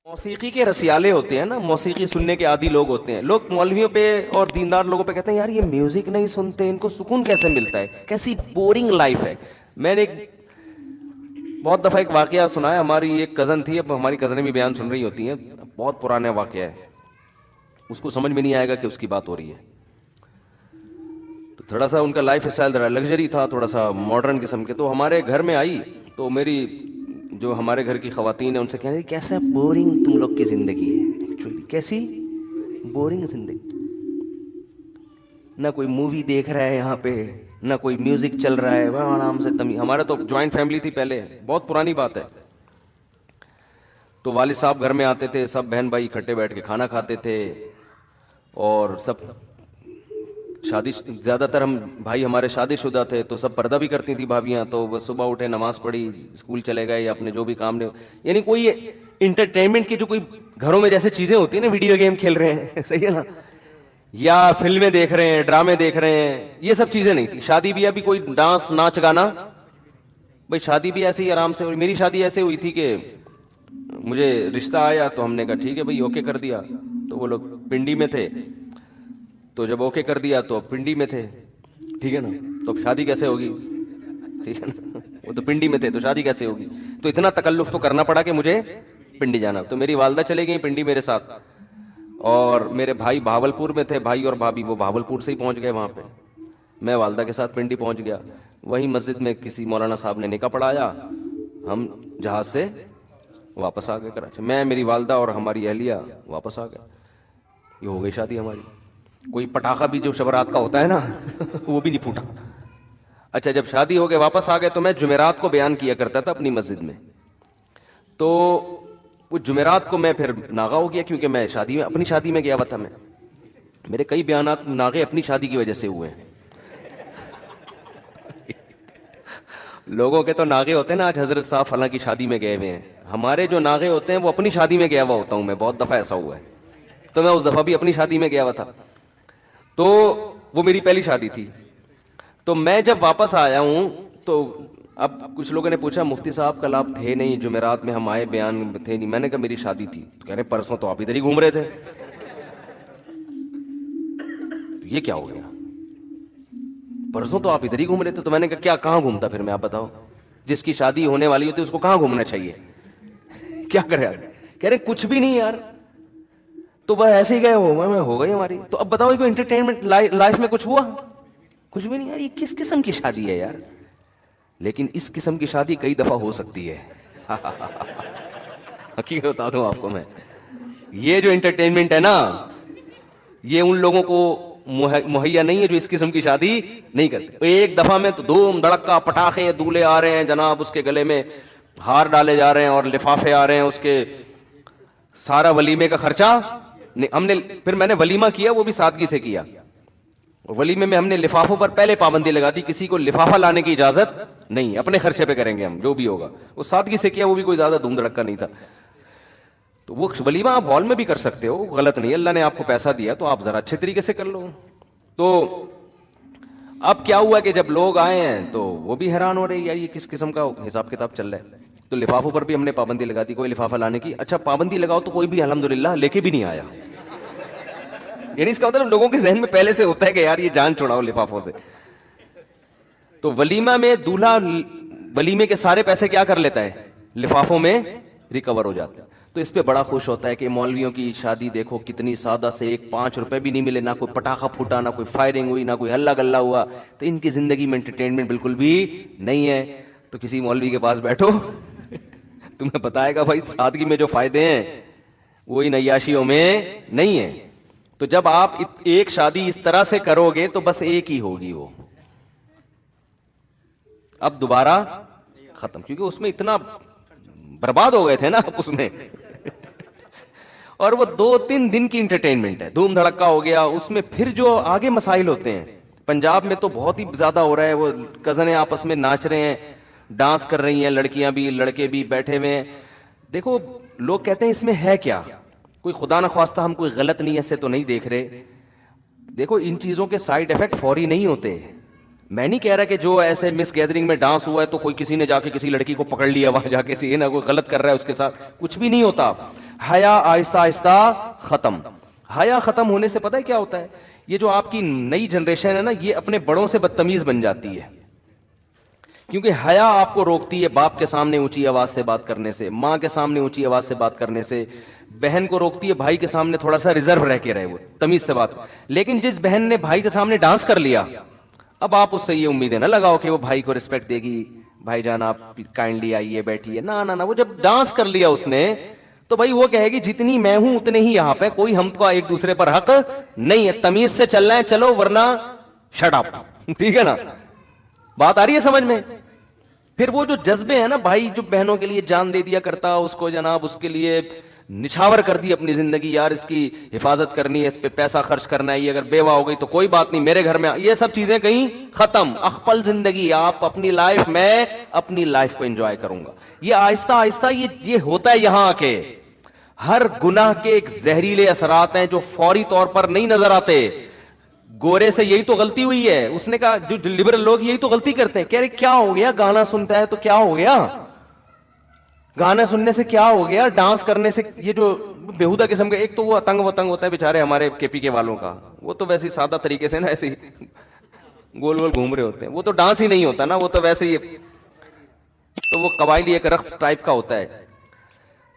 موسیقی کے رسیالے ہوتے ہیں نا, موسیقی سننے کے عادی لوگ ہوتے ہیں. لوگ مولویوں پہ اور دیندار لوگوں پہ کہتے ہیں یار یہ میوزک نہیں سنتے, ان کو سکون کیسے ملتا ہے, کیسی بورنگ لائف ہے. میں نے بہت دفعہ ایک واقعہ سنا ہے. ہماری ایک کزن تھی, اب ہماری کزنیں بھی بیان سن رہی ہوتی ہیں, بہت پرانا واقعہ ہے, اس کو سمجھ میں نہیں آئے گا کہ اس کی بات ہو رہی ہے. تو تھوڑا سا ان کا لائف اسٹائل ذرا لگژری تھا, تھوڑا سا ماڈرن قسم کے. تو ہمارے گھر میں آئی تو میری جو ہمارے گھر کی خواتین ہیں ان سے کہنے کیسا بورنگ تم لوگ کی زندگی ہے, ایکچولی کیسی بورنگ زندگی, نہ کوئی مووی دیکھ رہا ہے یہاں پہ, نہ کوئی میوزک چل رہا ہے, وہاں آرام سے ہمارا تو جوائنٹ فیملی تھی پہلے, بہت پرانی بات ہے. تو والد صاحب گھر میں آتے تھے, سب بہن بھائی اکٹھے بیٹھ کے کھانا کھاتے تھے, اور سب شادی, زیادہ تر ہم بھائی ہمارے شادی شدہ تھے, تو سب پردہ بھی کرتی تھی بھابیاں. تو وہ صبح اٹھے, نماز پڑھی, اسکول چلے گئے یا اپنے جو بھی کام نے, یعنی کوئی انٹرٹینمنٹ کی جو کوئی گھروں میں جیسے چیزیں ہوتی ہیں نا, ویڈیو گیم کھیل رہے ہیں, صحیح ہے نا, یا فلمیں دیکھ رہے ہیں, ڈرامے دیکھ رہے ہیں, یہ سب چیزیں نہیں تھی. شادی بھی ابھی کوئی ڈانس ناچ گانا, بھائی شادی بھی ایسے ہی آرام سے. میری شادی ایسے ہوئی تھی کہ مجھے رشتہ آیا تو ہم نے کہا ٹھیک ہے بھائی, اوکے کر دیا. تو وہ لوگ پنڈی میں تھے, تو جب اوکے کر دیا تو پنڈی میں تھے, ٹھیک ہے نا, تو اب شادی کیسے ہوگی, ٹھیک ہے نا, وہ تو پنڈی میں تھے تو شادی کیسے ہوگی. تو اتنا تکلف تو کرنا پڑا کہ مجھے پنڈی جانا. تو میری والدہ چلے گئی پنڈی میرے ساتھ, اور میرے بھائی بھاولپور میں تھے, بھائی اور بھابھی وہ بھاولپور سے ہی پہنچ گئے وہاں پہ. میں والدہ کے ساتھ پنڈی پہنچ گیا. وہیں مسجد میں کسی مولانا صاحب نے نکاح پڑھایا, ہم جہاز سے واپس آ گئے کراچی. میں, میری والدہ اور ہماری اہلیہ واپس آ گئے. یہ ہو گئی شادی ہماری. کوئی پٹاخہ بھی جو شبرات کا ہوتا ہے نا وہ بھی نہیں پھوٹا. اچھا, جب شادی ہو گئے واپس آ گئے, تو میں جمعرات کو بیان کیا کرتا تھا اپنی مسجد میں. تو وہ جمعرات کو میں پھر ناغا ہو گیا, کیونکہ میں شادی میں, اپنی شادی میں گیا ہوا تھا. میں, میرے کئی بیانات ناغے اپنی شادی کی وجہ سے ہوئے ہیں. لوگوں کے تو ناغے ہوتے ہیں نا, آج حضرت صاحب فلاں کی شادی میں گئے ہوئے ہیں. ہمارے جو ناغے ہوتے ہیں وہ اپنی شادی میں گیا ہوا ہوتا ہوں میں, بہت دفعہ ایسا ہوا ہے. تو میں اس دفعہ بھی اپنی شادی میں گیا ہوا تھا. تو وہ میری پہلی شادی تھی. تو میں جب واپس آیا ہوں, تو اب کچھ لوگوں نے پوچھا مفتی صاحب کل آپ تھے نہیں, جمعرات میں ہم آئے, بیان تھے نہیں. میں نے کہا میری شادی تھی. تو کہہ رہے پرسوں تو آپ ادھر ہی گھوم رہے تھے. یہ کیا ہو گیا, پرسوں تو آپ ادھر ہی گھوم رہے تھے. تو میں نے کہا کیا, کہاں گھومتا پھر میں, آپ بتاؤ. جس کی شادی ہونے والی ہوتی ہے اس کو کہاں گھومنا چاہیے, کیا کرے. کہہ رہے کچھ بھی نہیں یار, تو بس ایسے ہی گئے ہو گئی ہماری. تو اب بتاؤ کوئی انٹرٹینمنٹ لائف میں کچھ ہوا, کچھ بھی نہیں یار. یہ کس قسم کی شادی ہے یار. لیکن اس قسم کی شادی کئی دفعہ ہو سکتی ہے. حقیقت بتا دوں آپ کو میں, یہ جو انٹرٹینمنٹ ہے نا, یہ ان لوگوں کو مہیا نہیں ہے جو اس قسم کی شادی نہیں کرتے. ایک دفعہ میں تو دھوم دھڑکا, پٹاخے, دولے آ رہے ہیں جناب, اس کے گلے میں ہار ڈالے جا رہے ہیں اور لفافے آ رہے ہیں اس کے, سارا ولیمے کا خرچہ ہم نے. پھر میں نے ولیمہ کیا, وہ بھی سادگی سے کیا. ولیمے میں ہم نے لفافوں پر پہلے پابندی لگا دی, کسی کو لفافہ لانے کی اجازت نہیں, اپنے خرچے پہ کریں گے ہم جو بھی ہوگا. وہ سادگی سے کیا, وہ بھی کوئی زیادہ دھوم دھڑکا نہیں تھا. تو وہ ولیمہ آپ ہال میں بھی کر سکتے ہو, غلط نہیں. اللہ نے آپ کو پیسہ دیا تو آپ ذرا اچھے طریقے سے کر لو. تو اب کیا ہوا کہ جب لوگ آئے ہیں تو وہ بھی حیران ہو رہے ہیں یار یہ کس قسم کا حساب کتاب چل رہا ہے. تو لفافوں پر بھی ہم نے پابندی لگا دی, کوئی لفافہ لانے کی. اچھا پابندی لگاؤ تو کوئی بھی الحمدللہ لے کے بھی نہیں آیا. یعنی اس کا مطلب لوگوں کے ذہن میں پہلے سے ہوتا ہے کہ یار یہ جان چھڑاؤ لفافوں سے. تو ولیمہ میں دولہا ولیمے کے سارے پیسے کیا کر لیتا ہے, لفافوں میں ریکور ہو جاتا ہے. تو اس پہ بڑا خوش ہوتا ہے کہ مولویوں کی شادی دیکھو کتنی سادہ سے, 1 5 روپے بھی نہیں ملے, نہ کوئی پٹاخہ پھوٹا, نہ کوئی فائرنگ ہوئی, نہ کوئی ہلا گلا ہوا. تو ان کی زندگی میں انٹرٹینمنٹ بالکل بھی نہیں ہے. تو کسی مولوی کے پاس بیٹھو, تمہیں بتائے گا بھائی سادگی میں جو فائدے ہیں وہ ان عیاشیوں میں نہیں ہیں. تو جب آپ ایک شادی اس طرح سے کرو گے تو بس ایک ہی ہوگی, وہ اب دوبارہ ختم, کیونکہ اس میں اتنا برباد ہو گئے تھے نا اس میں. اور وہ 2 3 دن کی انٹرٹینمنٹ ہے, دھوم دھڑکا ہو گیا. اس میں پھر جو آگے مسائل ہوتے ہیں, پنجاب میں تو بہت ہی زیادہ ہو رہا ہے. وہ کزنیں آپس میں ناچ رہے ہیں, ڈانس کر رہی ہیں, لڑکیاں بھی لڑکے بھی بیٹھے ہوئے ہیں. دیکھو لوگ کہتے ہیں اس میں ہے کیا, کوئی خدا نخواستہ ہم کوئی غلط نہیں ایسے تو نہیں دیکھ رہے. دیکھو ان چیزوں کے سائیڈ ایفیکٹ فوری نہیں ہوتے. میں نہیں کہہ رہا کہ جو ایسے مس گیدرنگ میں ڈانس ہوا ہے تو کوئی کسی نے جا کے کسی لڑکی کو پکڑ لیا وہاں جا کے, نا کوئی غلط کر رہا ہے اس کے ساتھ, کچھ بھی نہیں ہوتا. حیا آہستہ آہستہ ختم. حیا ختم ہونے سے پتہ ہے کیا ہوتا ہے؟ یہ جو آپ کی نئی جنریشن ہے نا, یہ اپنے بڑوں سے بدتمیز بن جاتی ہے, کیونکہ حیا آپ کو روکتی ہے باپ کے سامنے اونچی آواز سے بات کرنے سے, ماں کے سامنے اونچی آواز سے بات کرنے سے, بہن کو روکتی ہے بھائی کے سامنے تھوڑا سا ریزرو رہ کے رہے, وہ تمیز سے بات. لیکن جس بہن نے بھائی کے سامنے ڈانس کر لیا, اب آپ اس سے یہ امیدیں نہ لگاؤ کہ وہ بھائی کو رسپیکٹ دے گی, بھائی جان آپ کائنڈلی آئیے بیٹھیے, نہ, وہ جب ڈانس کر لیا اس نے تو بھائی وہ کہے گی جتنی میں ہوں اتنے ہی یہاں پہ, کوئی ہم کو ایک دوسرے پر حق نہیں ہے, تمیز سے چلنا ہے چلو ورنہ شٹ اپ. ٹھیک ہے نا, بات آ رہی ہے سمجھ میں؟ پھر وہ جو جذبے ہیں نا, بھائی جو بہنوں کے لیے جان دے دیا کرتا, اس کو جناب اس کے لیے نچھاور کر دی اپنی زندگی, یار اس کی حفاظت کرنی ہے, اس پہ پیسہ خرچ کرنا ہے, یہ اگر بیوہ ہو گئی تو کوئی بات نہیں میرے گھر میں, یہ سب چیزیں کہیں ختم. اخپل زندگی, آپ اپنی لائف, میں اپنی لائف کو انجوائے کروں گا. یہ آہستہ آہستہ یہ ہوتا ہے یہاں کے. ہر گناہ کے ایک زہریلے اثرات ہیں جو فوری طور پر نہیں نظر آتے. گورے سے یہی تو غلطی ہوئی ہے, اس نے کہا جو لبرل لوگ یہی تو غلطی کرتے ہیں, کہہ رہے کیا ہو گیا گانا سنتا ہے تو کیا ہو گیا, گانا سننے سے کیا ہو گیا, ڈانس کرنے سے, یہ جو بےہودہ قسم کا, ایک تو وہ اتنگ وتنگ ہوتا ہے بیچارے ہمارے کے پی کے والوں کا, وہ تو ویسے سادہ طریقے سے نا ایسے ہی گول گول گھوم رہے ہوتے ہیں, وہ تو ڈانس ہی نہیں ہوتا نا, وہ تو ویسے ہی, تو وہ قبائلی ایک رقص ٹائپ کا ہوتا ہے,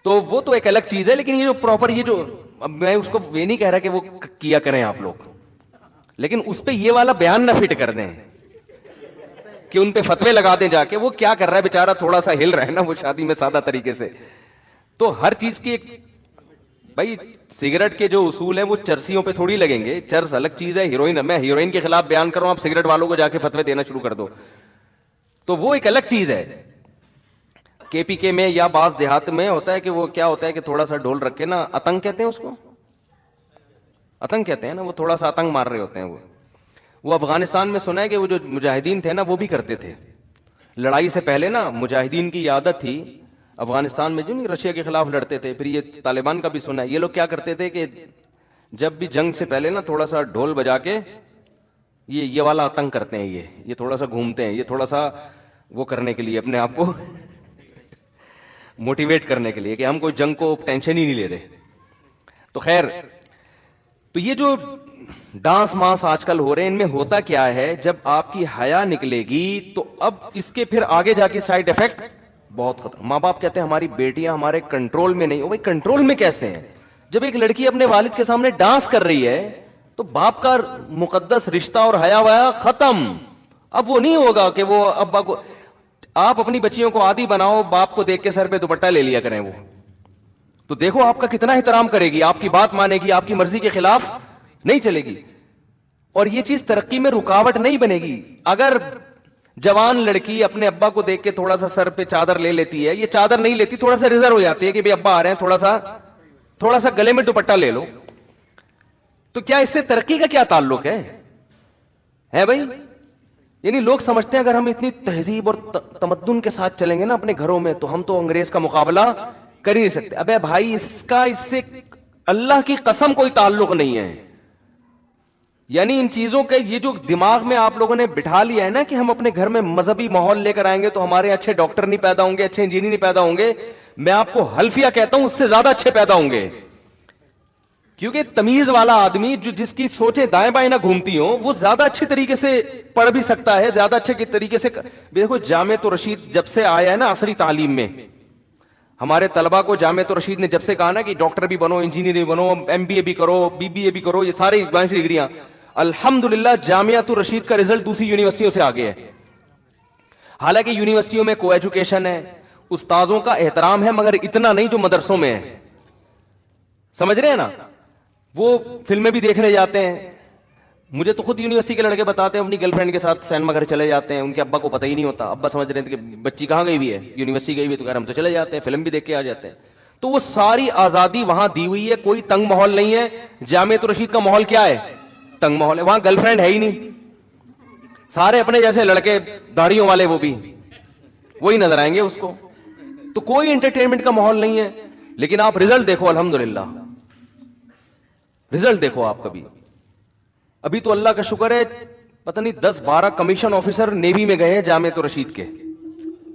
تو وہ تو ایک الگ چیز ہے. لیکن یہ جو پراپر, یہ جو, اب میں اس کو یہ نہیں کہہ رہا کہ وہ کیا کریں آپ لوگ, لیکن اس پہ یہ والا بیان نہ فٹ کر دیں کہ ان پہ فتوے لگا دیں جا کے, وہ کیا کر رہا ہے بیچارہ, تھوڑا سا ہل رہا ہے نا وہ شادی میں سادہ طریقے سے. تو ہر چیز کی ایک, بھائی سگریٹ کے جو اصول ہیں وہ چرسیوں پہ تھوڑی لگیں گے, چرس الگ چیز ہے, ہیروئن, میں ہیروئن کے خلاف بیان کر رہا ہوں, آپ سگریٹ والوں کو جا کے فتوے دینا شروع کر دو, تو وہ ایک الگ چیز ہے. کے پی کے میں یا بعض دیہات میں ہوتا ہے کہ وہ کیا ہوتا ہے کہ تھوڑا سا ڈھول رکھ کے نا, اتنگ کہتے ہیں اس کو, اتنگ کہتے ہیں نا, وہ تھوڑا سا اتنگ مار رہے ہوتے ہیں. وہ افغانستان میں سنا ہے کہ وہ جو مجاہدین تھے نا وہ بھی کرتے تھے, لڑائی سے پہلے نا مجاہدین کی عادت تھی افغانستان میں, جو نہیں رشیا کے خلاف لڑتے تھے, پھر یہ طالبان کا بھی سنا ہے, یہ لوگ کیا کرتے تھے کہ جب بھی جنگ سے پہلے نا تھوڑا سا ڈھول بجا کے یہ والا اتنگ کرتے ہیں, یہ تھوڑا سا گھومتے ہیں, یہ تھوڑا سا وہ کرنے کے لیے, اپنے آپ کو موٹیویٹ کرنے کے لیے کہ ہم کوئی جنگ کو ٹینشن ہی نہیں لے رہے. تو خیر, تو یہ جو ڈانس مانس آج کل ہو رہے ہیں, ان میں ہوتا کیا ہے, جب آپ کی حیا نکلے گی تو اب اس کے پھر آگے جا کے سائیڈ افیکٹ بہت خطرہ. ماں باپ کہتے ہیں ہماری بیٹیاں ہمارے کنٹرول میں نہیں. بھائی کنٹرول میں کیسے ہیں؟ جب ایک لڑکی اپنے والد کے سامنے ڈانس کر رہی ہے تو باپ کا مقدس رشتہ اور حیا ویا ختم. اب وہ نہیں ہوگا کہ وہ ابا کو, آپ اپنی بچیوں کو عادی بناؤ, باپ کو دیکھ کے سر پہ دوپٹہ لے لیا کریں, وہ تو دیکھو آپ کا کتنا احترام کرے گی, آپ کی بات مانے گی, آپ کی مرضی کے خلاف نہیں چلے گی. اور یہ چیز ترقی میں رکاوٹ نہیں بنے گی. اگر جوان لڑکی اپنے ابا کو دیکھ کے تھوڑا سا سر پہ چادر لے لیتی ہے, یہ چادر نہیں لیتی, تھوڑا سا ریزرو ہو جاتی ہے کہ ابا آ رہے ہیں, تھوڑا سا گلے میں دوپٹہ لے لو, تو کیا اس سے ترقی کا کیا تعلق ہے بھائی؟ یعنی لوگ سمجھتے ہیں اگر ہم اتنی تہذیب اور تمدن کے ساتھ چلیں گے نا اپنے گھروں میں تو ہم تو انگریز کا مقابلہ کر ہی نہیں سکتے. ابے بھائی, اس سے اللہ کی قسم کوئی تعلق نہیں ہے. یعنی ان چیزوں کے, یہ جو دماغ میں آپ لوگوں نے بٹھا لیا ہے نا کہ ہم اپنے گھر میں مذہبی ماحول لے کر آئیں گے تو ہمارے اچھے ڈاکٹر نہیں پیدا ہوں گے, اچھے انجینئر نہیں پیدا ہوں گے, میں آپ کو حلفیہ کہتا ہوں اس سے زیادہ اچھے پیدا ہوں گے. کیونکہ تمیز والا آدمی جو جس کی سوچیں دائیں بائیں نہ گھومتی ہوں, وہ زیادہ اچھے طریقے سے پڑھ بھی سکتا ہے, زیادہ اچھے طریقے سے. دیکھو جامعۃ الرشید جب سے آیا ہے نا عصری تعلیم میں, ہمارے طلبہ کو جامعۃ الرشید نے جب سے کہا نا کہ ڈاکٹر بھی بنو, انجینئر بھی بنو, ایم بی اے بھی کرو, بی بی اے بھی کرو, یہ سارے ڈگریاں, الحمدللہ جامعۃ الرشید کا رزلٹ دوسری یونیورسٹیوں سے آگے ہے. حالانکہ یونیورسٹیوں میں کو ایجوکیشن ہے, استاذوں کا احترام ہے, مگر اتنا نہیں جو مدرسوں میں ہے. سمجھ رہے ہیں نا؟ وہ فلمیں بھی دیکھنے جاتے ہیں. مجھے تو خود یونیورسٹی کے لڑکے بتاتے ہیں اپنی گرل فرینڈ کے ساتھ سینما گھر چلے جاتے ہیں, ان کے ابا کو پتہ ہی نہیں ہوتا, ابا سمجھ رہے تھے کہ بچی کہاں گئی ہوئی ہے, یونیورسٹی گئی ہوئی, تو کہہ رہے ہم تو چلے جاتے ہیں, فلم بھی دیکھ کے آ جاتے ہیں. تو وہ ساری آزادی وہاں دی ہوئی ہے, کوئی تنگ ماحول نہیں ہے. جامعۃ الرشید کا ماحول کیا ہے؟ تنگ ماحول ہے. وہاں گرل فرینڈ ہے ہی نہیں, سارے اپنے جیسے لڑکے داڑھیوں والے, وہ بھی وہی نظر آئیں گے اس کو. تو کوئی انٹرٹینمنٹ کا ماحول نہیں ہے. لیکن آپ رزلٹ دیکھو, الحمدللہ رزلٹ دیکھو آپ کبھی. ابھی تو اللہ کا شکر ہے پتہ نہیں 10-12 کمیشن آفیسر نیوی میں گئے ہیں جامعۃ الرشید کے,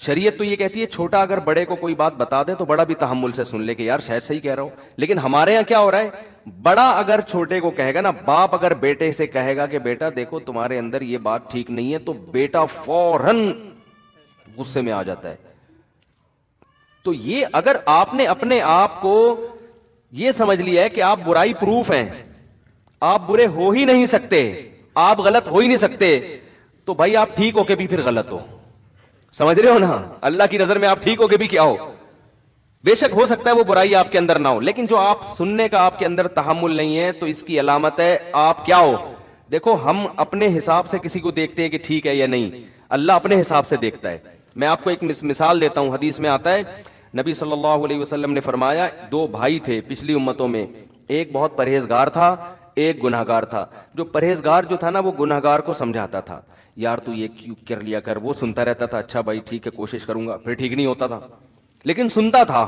شریعت تو یہ کہتی ہے چھوٹا اگر بڑے کو کوئی بات بتا دے تو بڑا بھی تحمل سے سن لے کہ یار شاید صحیح کہہ رہا ہوں. لیکن ہمارے یہاں کیا ہو رہا ہے, بڑا اگر چھوٹے کو کہے گا نا, باپ اگر بیٹے سے کہے گا کہ بیٹا دیکھو تمہارے اندر یہ بات ٹھیک نہیں ہے, تو بیٹا فوراً غصے میں آ جاتا ہے. تو یہ اگر آپ نے اپنے آپ کو یہ سمجھ لیا ہے کہ آپ برائی پروف ہیں, آپ برے ہو ہی نہیں سکتے, آپ غلط ہو ہی نہیں سکتے, تو بھائی آپ ٹھیک ہو کے بھی پھر غلط ہو. سمجھ رہے ہو نا, اللہ کی نظر میں آپ ٹھیک ہو کے بھی کیا ہو, بے شک ہو سکتا ہے وہ برائی آپ کے اندر نہ ہو, لیکن جو آپ سننے کا آپ کے اندر تحمل نہیں ہے تو اس کی علامت ہے آپ کیا ہو. دیکھو ہم اپنے حساب سے کسی کو دیکھتے ہیں کہ ٹھیک ہے یا نہیں, اللہ اپنے حساب سے دیکھتا ہے. میں آپ کو ایک مثال دیتا ہوں, حدیث میں آتا ہے نبی صلی اللہ علیہ وسلم نے فرمایا, دو بھائی تھے پچھلی امتوں میں, ایک بہت پرہیزگار تھا, ایک گناہگار تھا. جو پرہیزگار جو تھا نا وہ گناہگار کو سمجھاتا تھا, یار تو یہ کیوں کر لیا کر, وہ سنتا رہتا تھا, اچھا بھائی ٹھیک ہے کوشش کروں گا, پھر ٹھیک نہیں ہوتا تھا لیکن سنتا تھا,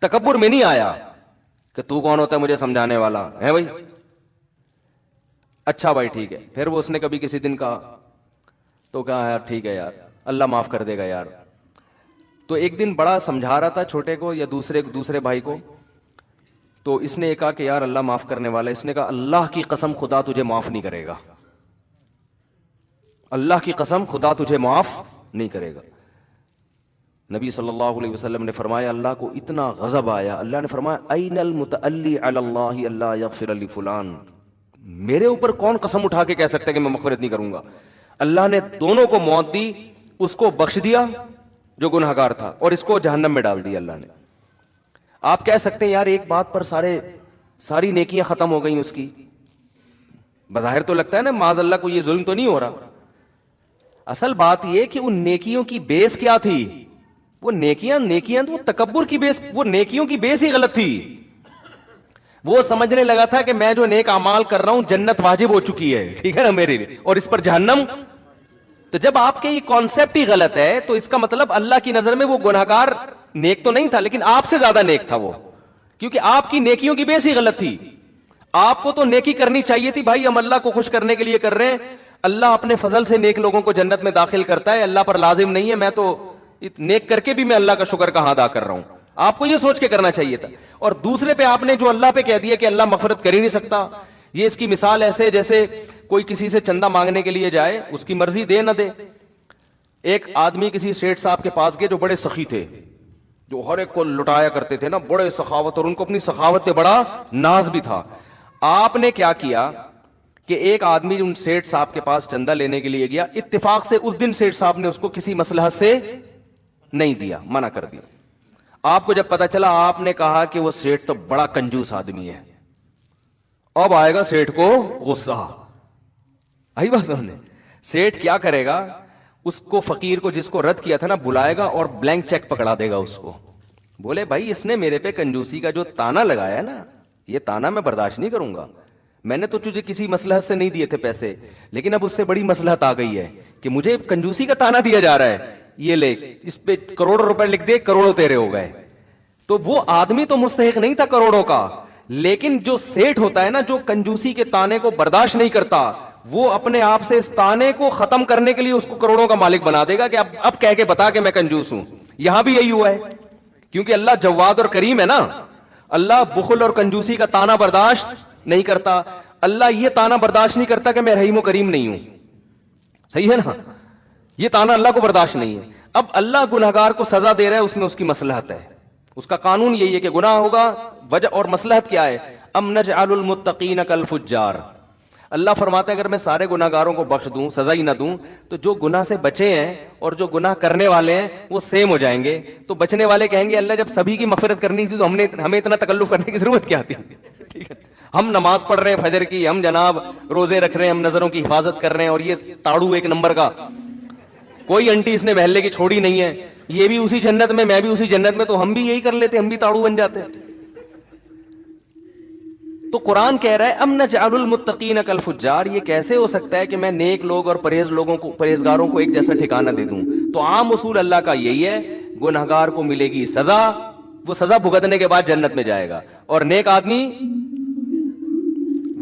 تکبر میں نہیں آیا کہ تو کون ہوتا ہے مجھے سمجھانے والا ہے بھائی, اچھا بھائی ٹھیک ہے. پھر وہ اس نے کبھی کسی دن کہا تو کہا یار ٹھیک ہے یار اللہ معاف کر دے گا یار. تو ایک دن بڑا سمجھا رہا تھا چھوٹے کو یا دوسرے بھائی کو, تو اس نے کہا کہ یار اللہ معاف کرنے والا ہے. اس نے کہا اللہ کی قسم خدا تجھے معاف نہیں کرے گا, اللہ کی قسم خدا تجھے معاف نہیں کرے گا. نبی صلی اللہ علیہ وسلم نے فرمایا, اللہ کو اتنا غضب آیا, اللہ نے فرمایا این المتعلی علی اللہ اللہ یغفر لفلان, میرے اوپر کون قسم اٹھا کے کہہ سکتا ہے کہ میں مغفرت نہیں کروں گا. اللہ نے دونوں کو موت دی, اس کو بخش دیا جو گنہگار تھا اور اس کو جہنم میں ڈال دیا اللہ نے. آپ کہہ سکتے ہیں یار ایک بات پر ساری نیکیاں ختم ہو گئیں اس کی, بظاہر تو لگتا ہے نا معاذ اللہ کو یہ ظلم تو نہیں ہو رہا. اصل بات یہ کہ ان نیکیوں کی بیس کیا تھی, وہ نیکیاں تو وہ تکبر کی بیس, وہ نیکیوں کی بیس ہی غلط تھی. وہ سمجھنے لگا تھا کہ میں جو نیک اعمال کر رہا ہوں جنت واجب ہو چکی ہے, ٹھیک ہے نا میرے لیے, اور اس پر جہنم. تو جب آپ کے یہ کانسیپٹ ہی غلط ہے تو اس کا مطلب اللہ کی نظر میں وہ گناہگار نیک تو نہیں تھا لیکن آپ سے زیادہ نیک تھا وہ, کیونکہ آپ کی نیکیوں کی بیس ہی غلط تھی. آپ کو تو نیکی کرنی چاہیے تھی, بھائی ہم اللہ کو خوش کرنے کے لیے کر رہے ہیں, اللہ اپنے فضل سے نیک لوگوں کو جنت میں داخل کرتا ہے, اللہ پر لازم نہیں ہے, میں تو نیک کر کے بھی میں اللہ کا شکر کہاں ادا کر رہا ہوں. آپ کو یہ سوچ کے کرنا چاہیے تھا. اور دوسرے پہ آپ نے جو اللہ پہ کہہ دیا کہ اللہ مغفرت کر ہی نہیں سکتا, یہ اس کی مثال ایسے جیسے کوئی کسی سے چندہ مانگنے کے لیے جائے, اس کی مرضی دے نہ دے. ایک آدمی کسی سیٹھ صاحب کے پاس گئے جو بڑے سخی تھے, جو ہر ایک کو لٹایا کرتے تھے نا, بڑے سخاوت, اور ان کو اپنی سخاوت پہ بڑا ناز بھی تھا. آپ نے کیا کیا کہ ایک آدمی ان سیٹھ صاحب کے پاس چندہ لینے کے لیے گیا, اتفاق سے اس دن سیٹھ صاحب نے اس کو کسی مصلحت سے نہیں دیا, منع کر دیا. آپ کو جب پتا چلا آپ نے کہا کہ وہ سیٹھ تو بڑا کنجوس آدمی ہے, اب آئے گا سیٹھ کو غصہ. آئی بات سمجھنے, سیٹھ کیا کرے گا, اس کو فقیر کو جس کو رد کیا تھا نا بلائے گا اور بلینک چیک پکڑا دے گا اس کو, بولے بھائی اس نے میرے پہ کنجوسی کا جو تانا لگایا نا, یہ تانا میں برداشت نہیں کروں گا. میں نے تو تجھے کسی مصلحت سے نہیں دیے تھے پیسے, لیکن اب اس سے بڑی مصلحت آ گئی ہے کہ مجھے کنجوسی کا تانا دیا جا رہا ہے, یہ لے اس پہ کروڑوں روپے لکھ دے, کروڑوں تیرے ہو گئے. تو وہ آدمی تو مستحق نہیں تھا کروڑوں کا, لیکن جو سیٹھ ہوتا ہے نا, جو کنجوسی کے تانے کو برداشت نہیں کرتا, وہ اپنے آپ سے اس تانے کو ختم کرنے کے لیے اس کو کروڑوں کا مالک بنا دے گا کہ اب کہہ کے بتا کہ میں کنجوس ہوں. یہاں بھی یہی ہوا ہے, کیونکہ اللہ جواد اور کریم ہے نا, اللہ بخل اور کنجوسی کا تانا برداشت نہیں کرتا. اللہ یہ تانا برداشت نہیں کرتا کہ میں رحیم و کریم نہیں ہوں, صحیح ہے نا, یہ تانا اللہ کو برداشت نہیں ہے. اب اللہ گنہگار کو سزا دے رہا ہے, اس میں اس کی مصلحت ہے, اس کا قانون یہی ہے کہ گناہ ہوگا, وجہ اور مصلحت کیا ہے, ام نجعل المتقین کالفجار. اللہ فرماتا ہے اگر میں سارے گناہگاروں کو بخش دوں, سزا ہی نہ دوں, تو جو گناہ سے بچے ہیں اور جو گناہ کرنے والے ہیں وہ سیم ہو جائیں گے. تو بچنے والے کہیں گے اللہ جب سبھی کی مغفرت کرنی تھی تو ہمیں اتنا تکلف کرنے کی ضرورت کیا تھی, ٹھیک ہے, ہم نماز پڑھ رہے ہیں فجر کی, ہم جناب روزے رکھ رہے ہیں, ہم نظروں کی حفاظت کر رہے ہیں, اور یہ تاڑو ایک نمبر کا, کوئی انٹی اس نے محلے کی چھوڑی نہیں ہے, یہ بھی اسی جنت میں, میں بھی اسی جنت میں, تو ہم بھی یہی کر لیتے, ہم بھی تاڑو بن جاتے. تو قرآن کہہ رہا ہے ام نجعل المتقین کالفجار, یہ کیسے ہو سکتا ہے کہ میں نیک لوگ اور پرہیزگاروں کو ایک جیسا ٹھکانہ دے دوں. تو عام اصول اللہ کا یہی ہے, گنہگار کو ملے گی سزا, وہ سزا بھگتنے کے بعد جنت میں جائے گا, اور نیک آدمی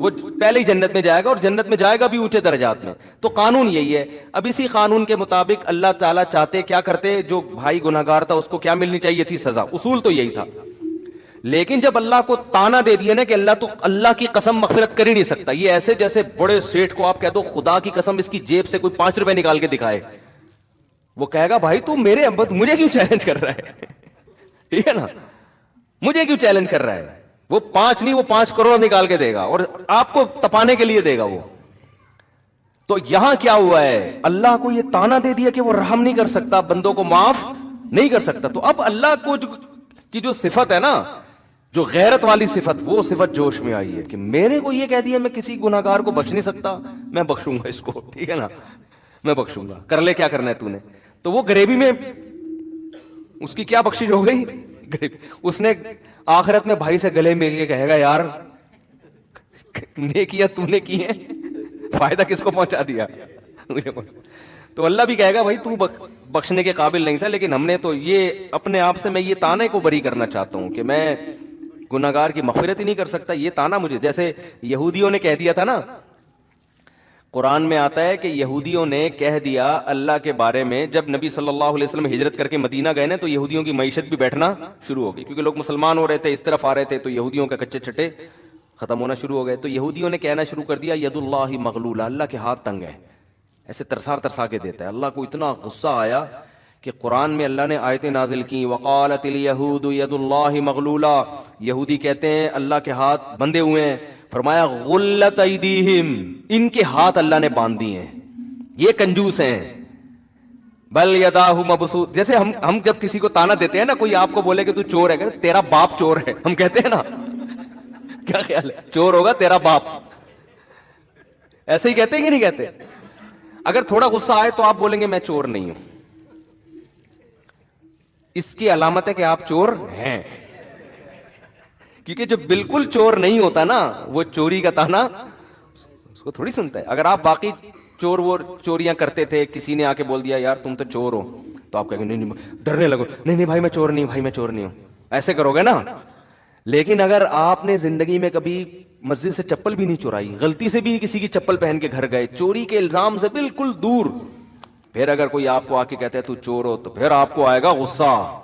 وہ پہلے ہی جنت میں جائے گا، اور جنت میں جائے گا بھی اونچے درجات میں. تو قانون یہی ہے. اب اسی قانون کے مطابق اللہ تعالیٰ چاہتے کیا کرتے، جو بھائی گناہگار تھا اس کو کیا ملنی چاہیے تھی؟ سزا. اصول تو یہی تھا. لیکن جب اللہ کو تانا دے دیا نا کہ اللہ تو اللہ کی قسم مغفرت کر ہی نہیں سکتا، یہ ایسے جیسے بڑے سیٹھ کو آپ کہہ دو خدا کی قسم اس کی جیب سے کوئی 5 روپے نکال کے دکھائے، وہ کہے گا بھائی تو میرے مجھے کیوں چیلنج کر رہا ہے؟ ٹھیک ہے نا، مجھے کیوں چیلنج کر رہا ہے؟ وہ 5 نہیں، وہ 5 کروڑ نکال کے دے گا، اور آپ کو تپانے کے لیے دے گا وہ. تو یہاں کیا ہوا ہے، اللہ کو یہ تانا دے دیا کہ وہ رحم نہیں کر سکتا، بندوں کو معاف نہیں کر سکتا. تو اب اللہ کو کی جو صفت ہے نا، جو غیرت والی صفت، وہ صفت جوش میں آئی ہے کہ میرے کو یہ کہہ دیا میں کسی گناہگار کو بخش نہیں سکتا، میں بخشوں گا اس کو. ٹھیک ہے نا، میں بخشوں گا، کر لے کیا کرنا ہے تو نے. تو وہ غریبی میں اس کی کیا بخشش ہو گئی؟ اس نے آخرت میں بھائی سے گلے مل کے کہے گا یار نیکیاں تو نے کی ہیں، فائدہ کس کو پہنچا دیا؟ تو اللہ بھی کہے گا بھائی تو بخشنے کے قابل نہیں تھا، لیکن ہم نے تو یہ اپنے آپ سے، میں یہ تانے کو بری کرنا چاہتا ہوں کہ میں گناہگار کی مغفرت ہی نہیں کر سکتا. یہ تانا مجھے، جیسے یہودیوں نے کہہ دیا تھا نا، قرآن میں آتا ہے کہ یہودیوں نے کہہ دیا اللہ کے بارے میں، جب نبی صلی اللہ علیہ وسلم ہجرت کر کے مدینہ گئے نا، تو یہودیوں کی معیشت بھی بیٹھنا شروع ہو گئی، کیونکہ لوگ مسلمان ہو رہے تھے، اس طرف آ رہے تھے، تو یہودیوں کے کچے چٹے ختم ہونا شروع ہو گئے. تو یہودیوں نے کہنا شروع کر دیا ید اللہ مغلولہ، اللہ کے ہاتھ تنگ ہے، ایسے ترسا کے دیتا ہے. اللہ کو اتنا غصہ آیا کہ قرآن میں اللہ نے آیتیں نازل کی، وقالت الیہود ید اللہ مغلولہ، یہودی کہتے ہیں اللہ کے ہاتھ بندھے ہوئے ہیں. فرمایا غلت ایدیہم، ان کے ہاتھ اللہ نے باندھ دیے ہیں، یہ کنجوس ہیں. بل یداہ مبسوط، جیسے ہم جب کسی کو تانا دیتے ہیں نا، کوئی آپ کو بولے کہ تو چور ہے، کہ تیرا باپ چور ہے، ہم کہتے ہیں نا، کیا خیال ہے؟ چور ہوگا تیرا باپ، ایسے ہی کہتے ہیں کہ نہیں کہتے؟ اگر تھوڑا غصہ آئے تو آپ بولیں گے میں چور نہیں ہوں، اس کی علامت ہے کہ آپ چور ہیں. کیونکہ جو بالکل چور نہیں ہوتا نا، وہ چوری کا تانا اس کو تھوڑی سنتا ہے. اگر آپ باقی چور وہ چوریاں کرتے تھے، کسی نے آ کے بول دیا یار تم تو چور ہو، تو آپ کہیں گے نہیں ڈرنے لگو، نہیں بھائی میں چور نہیں ہوں، بھائی میں چور نہیں ہوں، ایسے کرو گے نا. لیکن اگر آپ نے زندگی میں کبھی مسجد سے چپل بھی نہیں چورائی، غلطی سے بھی کسی کی چپل پہن کے گھر گئے، چوری کے الزام سے بالکل دور، پھر اگر کوئی آپ کو آ کے کہتا ہے تو چور ہو، تو پھر آپ کو آئے گا غصہ،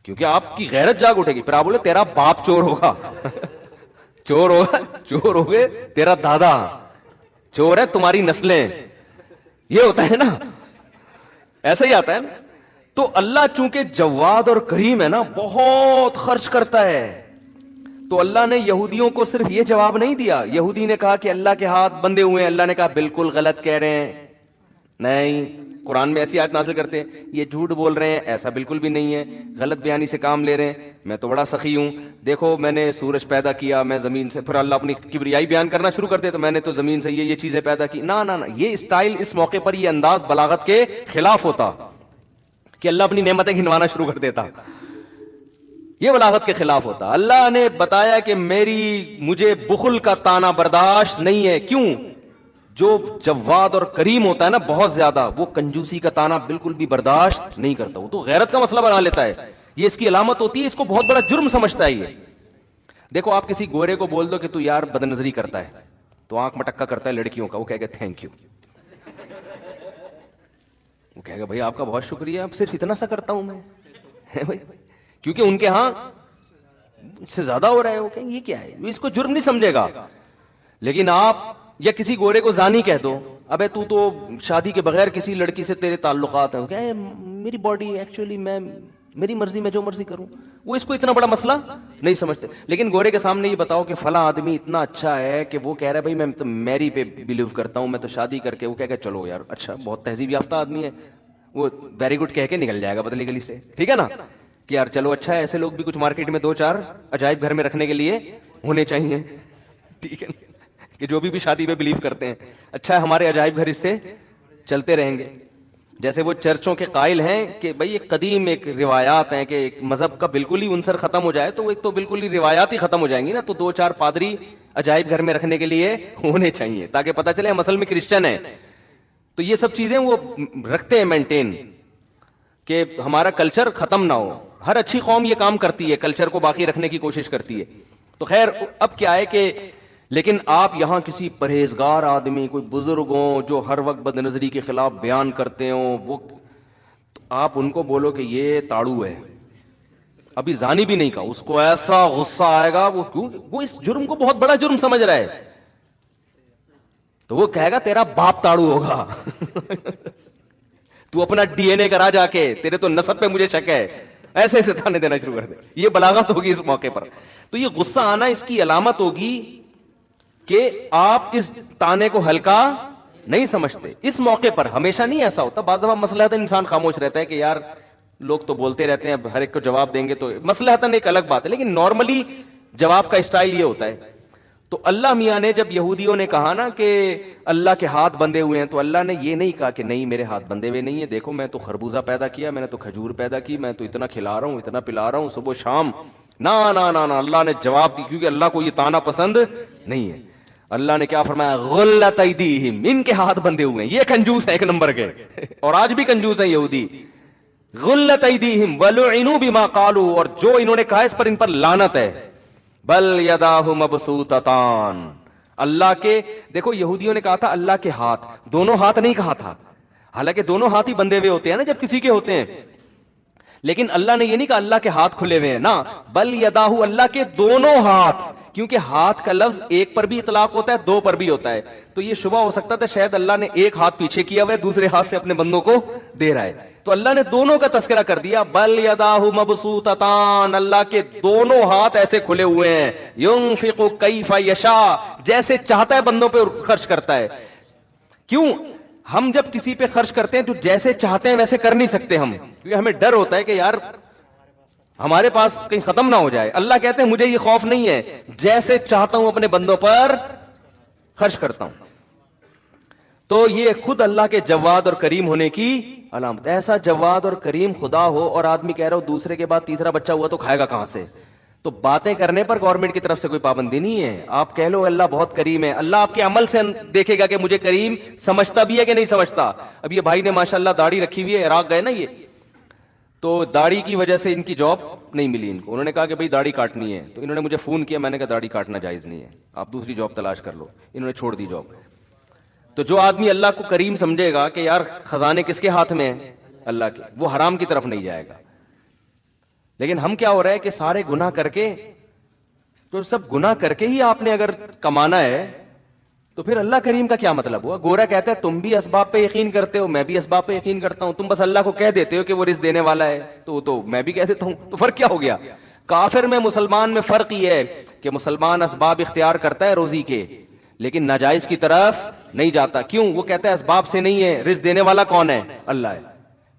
کیونکہ آپ کی غیرت جاگ اٹھے گی. پھر آپ بولے تیرا باپ چور ہوگا، چور ہوگا، چور ہو گئے، تیرا دادا چور ہے، تمہاری نسلیں، یہ ہوتا ہے نا، ایسا ہی آتا ہے نا. تو اللہ چونکہ جواد اور کریم ہے نا، بہت خرچ کرتا ہے. تو اللہ نے یہودیوں کو صرف یہ جواب نہیں دیا. یہودی نے کہا کہ اللہ کے ہاتھ بندھے ہوئے ہیں، اللہ نے کہا بالکل غلط کہہ رہے ہیں، نہیں، قرآن میں ایسی آیت نازل کرتے ہیں یہ جھوٹ بول رہے ہیں، ایسا بالکل بھی نہیں ہے، غلط بیانی سے کام لے رہے ہیں، میں تو بڑا سخی ہوں، دیکھو میں نے سورج پیدا کیا، میں زمین سے، پھر اللہ اپنی کبریائی بیان کرنا شروع کرتے تو میں نے تو زمین سے یہ چیزیں پیدا کی. نہ یہ اسٹائل، اس موقع پر یہ انداز بلاغت کے خلاف ہوتا کہ اللہ اپنی نعمتیں گنوانا شروع کر دیتا، یہ بلاغت کے خلاف ہوتا. اللہ نے بتایا کہ مجھے بخل کا تانا برداشت نہیں ہے. کیوں؟ جو جواد اور کریم ہوتا ہے نا بہت زیادہ، وہ کنجوسی کا تانا بالکل بھی برداشت نہیں کرتا، وہ تو غیرت کا مسئلہ بنا لیتا ہے، یہ اس کی علامت ہوتی ہے، اس کو بہت بڑا جرم سمجھتا ہے. یہ دیکھو آپ کسی گورے کو بول دو کہ تو یار بد نظری کرتا ہے، تو آنکھ مٹکا کرتا ہے لڑکیوں کا، وہ کہے گا تھینک یو، وہ کہے گا بھائی آپ کا بہت شکریہ، اب صرف اتنا سا کرتا ہوں میں، کیونکہ ان کے ہاں سے زیادہ ہو رہا ہے، وہ کہیں یہ کیا ہے، اس کو جرم نہیں سمجھے گا. لیکن آپ یا کسی گورے کو زانی کہہ دو، ابے تو شادی کے بغیر کسی لڑکی سے تیرے تعلقات ہیں، کہ میری باڈی ایکچولی میری مرضی، میں جو مرضی کروں، وہ اس کو اتنا بڑا مسئلہ نہیں سمجھتے. لیکن گورے کے سامنے یہ بتاؤ کہ فلاں آدمی اتنا اچھا ہے کہ وہ کہہ رہا ہے بھائی میں تو میری پہ بلیو کرتا ہوں، میں تو شادی کر کے، وہ کہہ کہ چلو یار اچھا بہت تہذیب یافتہ آدمی ہے، وہ ویری گڈ کہہ کے نکل جائے گا بدلی گلی سے، ٹھیک ہے نا، کہ یار چلو اچھا ہے. ایسے لوگ بھی کچھ مارکیٹ میں 2-4 عجائب گھر میں رکھنے کے لیے ہونے چاہیے، ٹھیک ہے، کہ جو بھی شادی پہ بلیو کرتے ہیں، اچھا ہے ہمارے عجائب گھر اس سے چلتے رہیں گے. جیسے وہ چرچوں کے قائل ہیں کہ بھئی ایک قدیم ایک روایات ہیں کہ ایک مذہب کا بالکل ہی عنصر ختم ہو جائے تو ایک تو بالکل ہی روایات ہی ختم ہو جائیں گی نا، تو 2-4 پادری عجائب گھر میں رکھنے کے لیے ہونے چاہیے تاکہ پتہ چلے ہم اصل میں کرسچن ہیں. تو یہ سب چیزیں وہ رکھتے ہیں مینٹین کہ ہمارا کلچر ختم نہ ہو. ہر اچھی قوم یہ کام کرتی ہے، کلچر کو باقی رکھنے کی کوشش کرتی ہے. تو خیر اب کیا ہے کہ لیکن آپ یہاں کسی پرہیزگار آدمی، کوئی بزرگ ہوں جو ہر وقت بد نظری کے خلاف بیان کرتے ہوں، وہ آپ ان کو بولو کہ یہ تاڑو ہے، ابھی زانی بھی نہیں کہا، اس کو ایسا غصہ آئے گا، وہ کیوں، وہ اس جرم کو بہت بڑا جرم سمجھ رہا ہے، تو وہ کہے گا تیرا باپ تاڑو ہوگا تو اپنا ڈی این اے کرا جا کے، تیرے تو نسب پہ مجھے شک ہے، ایسے ایسے تانے دینا شروع کر دے. یہ بلاغت ہوگی اس موقع پر. تو یہ غصہ آنا اس کی علامت ہوگی کہ آپ اس تانے کو ہلکا نہیں سمجھتے. اس موقع پر ہمیشہ نہیں ایسا ہوتا، بعض دفعہ مصلحتاً انسان خاموش رہتا ہے کہ یار لوگ تو بولتے رہتے ہیں، ہر ایک کو جواب دیں گے تو مصلحتاً ایک الگ بات ہے، لیکن نارملی جواب کا اسٹائل یہ ہوتا ہے. تو اللہ میاں نے جب یہودیوں نے کہا نا کہ اللہ کے ہاتھ بندھے ہوئے ہیں، تو اللہ نے یہ نہیں کہا کہ نہیں میرے ہاتھ بندھے ہوئے نہیں ہیں، دیکھو میں تو خربوزہ پیدا کیا، میں نے تو کھجور پیدا کی، میں تو اتنا کھلا رہا ہوں، اتنا پلا رہا ہوں صبح شام. نا نا نا نا، اللہ نے جواب دی، کیونکہ اللہ کو یہ تانا پسند نہیں ہے. اللہ نے کیا فرمایا؟ غلت ایدیہم، ان کے ہاتھ بندھے ہوئے ہیں. یہ کنجوس ہے ایک نمبر کے، اور آج بھی کنجوس ہیں یہودی. غلت ایدیہم ولعنوا بما قالوا، اور جو انہوں نے کہا اس پر ان پر لعنت ہے. بل یداہ مبسوطتان، اللہ کے، دیکھو یہودیوں نے کہا تھا اللہ کے ہاتھ، دونوں ہاتھ نہیں کہا تھا، حالانکہ دونوں ہاتھ ہی بندھے ہوئے ہوتے ہیں نا جب کسی کے ہوتے ہیں، لیکن اللہ نے یہ نہیں کہا اللہ کے ہاتھ کھلے ہوئے ہیں، نا بل یداہ، اللہ کے دونوں ہاتھ، کیونکہ ہاتھ کا لفظ ایک پر بھی اطلاق ہوتا ہے، دو پر بھی ہوتا ہے. تو یہ شبہ ہو سکتا تھا شاید اللہ نے ایک ہاتھ پیچھے کیا ہوا ہے، دوسرے ہاتھ سے اپنے بندوں کو دے رہا ہے. تو اللہ نے دونوں کا تذکرہ کر دیا. بل یداہ مبسوطتان، اللہ کے دونوں ہاتھ ایسے کھلے ہوئے ہیں. ينفق کیف یشاء، جیسے چاہتا ہے بندوں پہ خرچ کرتا ہے. کیوں؟ ہم جب کسی پہ خرچ کرتے ہیں تو جیسے چاہتے ہیں ویسے کر نہیں سکتے ہم، کیونکہ ہمیں ڈر ہوتا ہے کہ یار ہمارے پاس کہیں ختم نہ ہو جائے. اللہ کہتے ہیں مجھے یہ خوف نہیں ہے، جیسے چاہتا ہوں اپنے بندوں پر خرچ کرتا ہوں. تو یہ خود اللہ کے جواد اور کریم ہونے کی علامت. ایسا جواد اور کریم خدا ہو اور آدمی کہہ رہا ہو دوسرے کے بعد تیسرا بچہ ہوا تو کھائے گا کہاں سے؟ تو باتیں کرنے پر گورنمنٹ کی طرف سے کوئی پابندی نہیں ہے. آپ کہہ لو اللہ بہت کریم ہے، اللہ آپ کے عمل سے دیکھے گا کہ مجھے کریم سمجھتا بھی ہے کہ نہیں سمجھتا. اب یہ بھائی نے ماشاءاللہ داڑھی رکھی ہوئی ہے، عراق گئے نا یہ، تو داڑھی کی وجہ سے ان کی جاب نہیں ملی ان کو. انہوں نے کہا کہ بھائی داڑھی کاٹنی ہے، تو انہوں نے مجھے فون کیا، میں نے کہا داڑھی کاٹنا جائز نہیں ہے، آپ دوسری جاب تلاش کر لو. انہوں نے چھوڑ دی جاب. تو جو آدمی اللہ کو کریم سمجھے گا کہ یار خزانے کس کے ہاتھ میں ہیں؟ اللہ کے، وہ حرام کی طرف نہیں جائے گا. لیکن ہم کیا ہو رہا ہے کہ سارے گناہ کر کے، تو سب گناہ کر کے ہی آپ نے اگر کمانا ہے تو پھر اللہ کریم کا کیا مطلب ہوا؟ گورا کہتا ہے تم بھی اسباب پہ یقین کرتے ہو، میں بھی اسباب پہ یقین کرتا ہوں، تم بس اللہ کو کہہ دیتے ہو کہ وہ رزق دینے والا ہے، تو میں بھی کہہ دیتا ہوں، تو فرق کیا ہو گیا؟ کافر میں مسلمان میں فرق یہ ہے کہ مسلمان اسباب اختیار کرتا ہے روزی کے، لیکن ناجائز کی طرف نہیں جاتا. کیوں؟ وہ کہتا ہے اسباب سے نہیں ہے، رزق دینے والا کون ہے؟ اللہ ہے.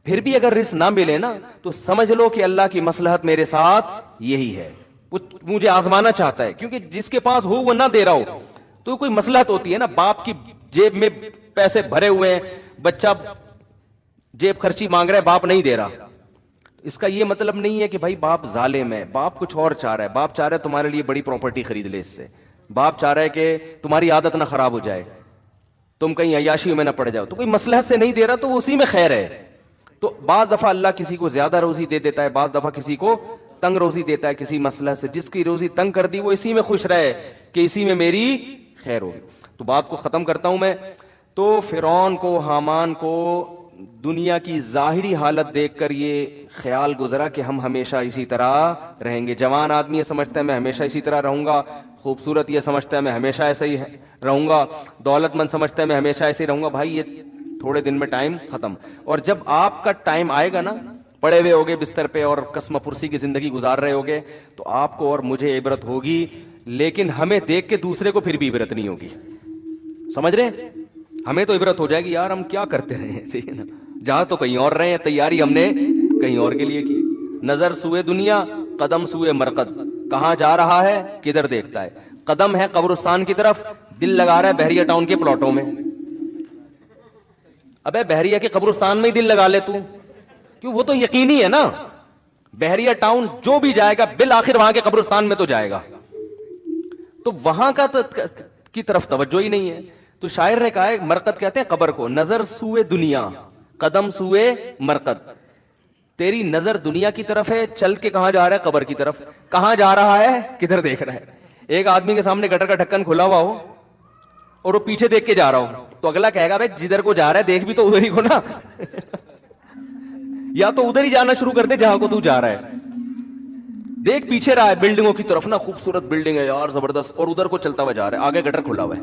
پھر بھی اگر رزق نہ ملے نا تو سمجھ لو کہ اللہ کی مصلحت میرے ساتھ یہی ہے، وہ مجھے آزمانا چاہتا ہے. کیونکہ جس کے پاس ہو وہ نہ دے رہا ہو تو کوئی مصلحت ہوتی ہے نا. باپ کی جیب میں پیسے بھرے ہوئے ہیں، بچہ جیب خرچی مانگ رہا ہے، باپ نہیں دے رہا. اس کا یہ مطلب نہیں ہے کہ بھائی باپ ظالم ہے، باپ کچھ اور چاہ رہا ہے. باپ چاہ رہا ہے تمہارے لیے بڑی پراپرٹی خرید لے، اس سے باپ چاہ رہا ہے کہ تمہاری عادت نہ خراب ہو جائے، تم کہیں عیاشیوں میں نہ پڑ جاؤ. تو کوئی مصلحت سے نہیں دے رہا تو اسی میں خیر ہے. تو بعض دفعہ اللہ کسی کو زیادہ روزی دے دیتا ہے، بعض دفعہ کسی کو تنگ روزی دیتا ہے کسی مصلحت سے. جس کی روزی تنگ کر دی وہ اسی میں خوش رہے کہ اسی میں میری خیر ہوگی. تو بات کو ختم کرتا ہوں میں. تو فرعون کو، حامان کو دنیا کی ظاہری حالت دیکھ کر یہ خیال گزرا کہ ہم ہمیشہ اسی طرح رہیں گے. جوان آدمی یہ سمجھتا ہے میں ہمیشہ اسی طرح رہوں گا، خوبصورت یہ سمجھتا ہے میں ہمیشہ ایسے ہی رہوں گا، دولت مند سمجھتا ہے میں ہمیشہ ایسے ہی رہوں گا. بھائی یہ تھوڑے دن میں ٹائم ختم. اور جب آپ کا ٹائم آئے گا نا، پڑے ہوئے ہوگے بستر پہ اور قسم پرسی کی زندگی گزار رہے ہوگے، تو آپ کو اور مجھے عبرت ہوگی، لیکن ہمیں دیکھ کے دوسرے کو پھر بھی عبرت نہیں ہوگی. سمجھ رہے ہیں؟ ہمیں تو عبرت ہو جائے گی یار ہم کیا کرتے رہے ہیں، ٹھیک ہے نا، جہاں تو کہیں اور رہے ہیں، تیاری ہم نے کہیں اور کے لیے کی. نظر سوئے دنیا، قدم سوئے مرقد، کہاں جا رہا ہے کدھر دیکھتا ہے. قدم ہے قبرستان کی طرف، دل لگا رہا ہے بحریہ ٹاؤن کے پلاٹوں میں. ابے بحریہ کے قبرستان میں ہی دل لگا لے تو، کیوں؟ وہ تو یقینی ہے نا، بحریہ ٹاؤن جو بھی جائے گا بالآخر وہاں کے قبرستان میں تو جائے گا. تو وہاں کا کی طرف توجہ ہی نہیں ہے. تو شاعر نے کہا ہے، مرقد کہتے ہیں قبر کو، نظر سوئے دنیا قدم سوئے مرقد. تیری نظر دنیا کی طرف ہے، چل کے کہاں جا رہا ہے؟ قبر کی طرف. کہاں جا رہا ہے کدھر دیکھ رہا ہے؟ ایک آدمی کے سامنے گٹر کا ڈھکن کھلا ہوا ہو اور وہ پیچھے دیکھ کے جا رہا ہو تو اگلا کہے گا بھائی جدھر کو جا رہا ہے دیکھ بھی تو ادھر ہی کو نا یا تو ادھر ہی جانا شروع کر دے جہاں کو تو جا رہا ہے. دیکھ پیچھے رہا ہے بلڈنگوں کی طرف نا, خوبصورت بلڈنگ ہے یار زبردست, اور ادھر کو چلتا ہوا جا رہا ہے, آگے گٹر کھلا ہوا ہے.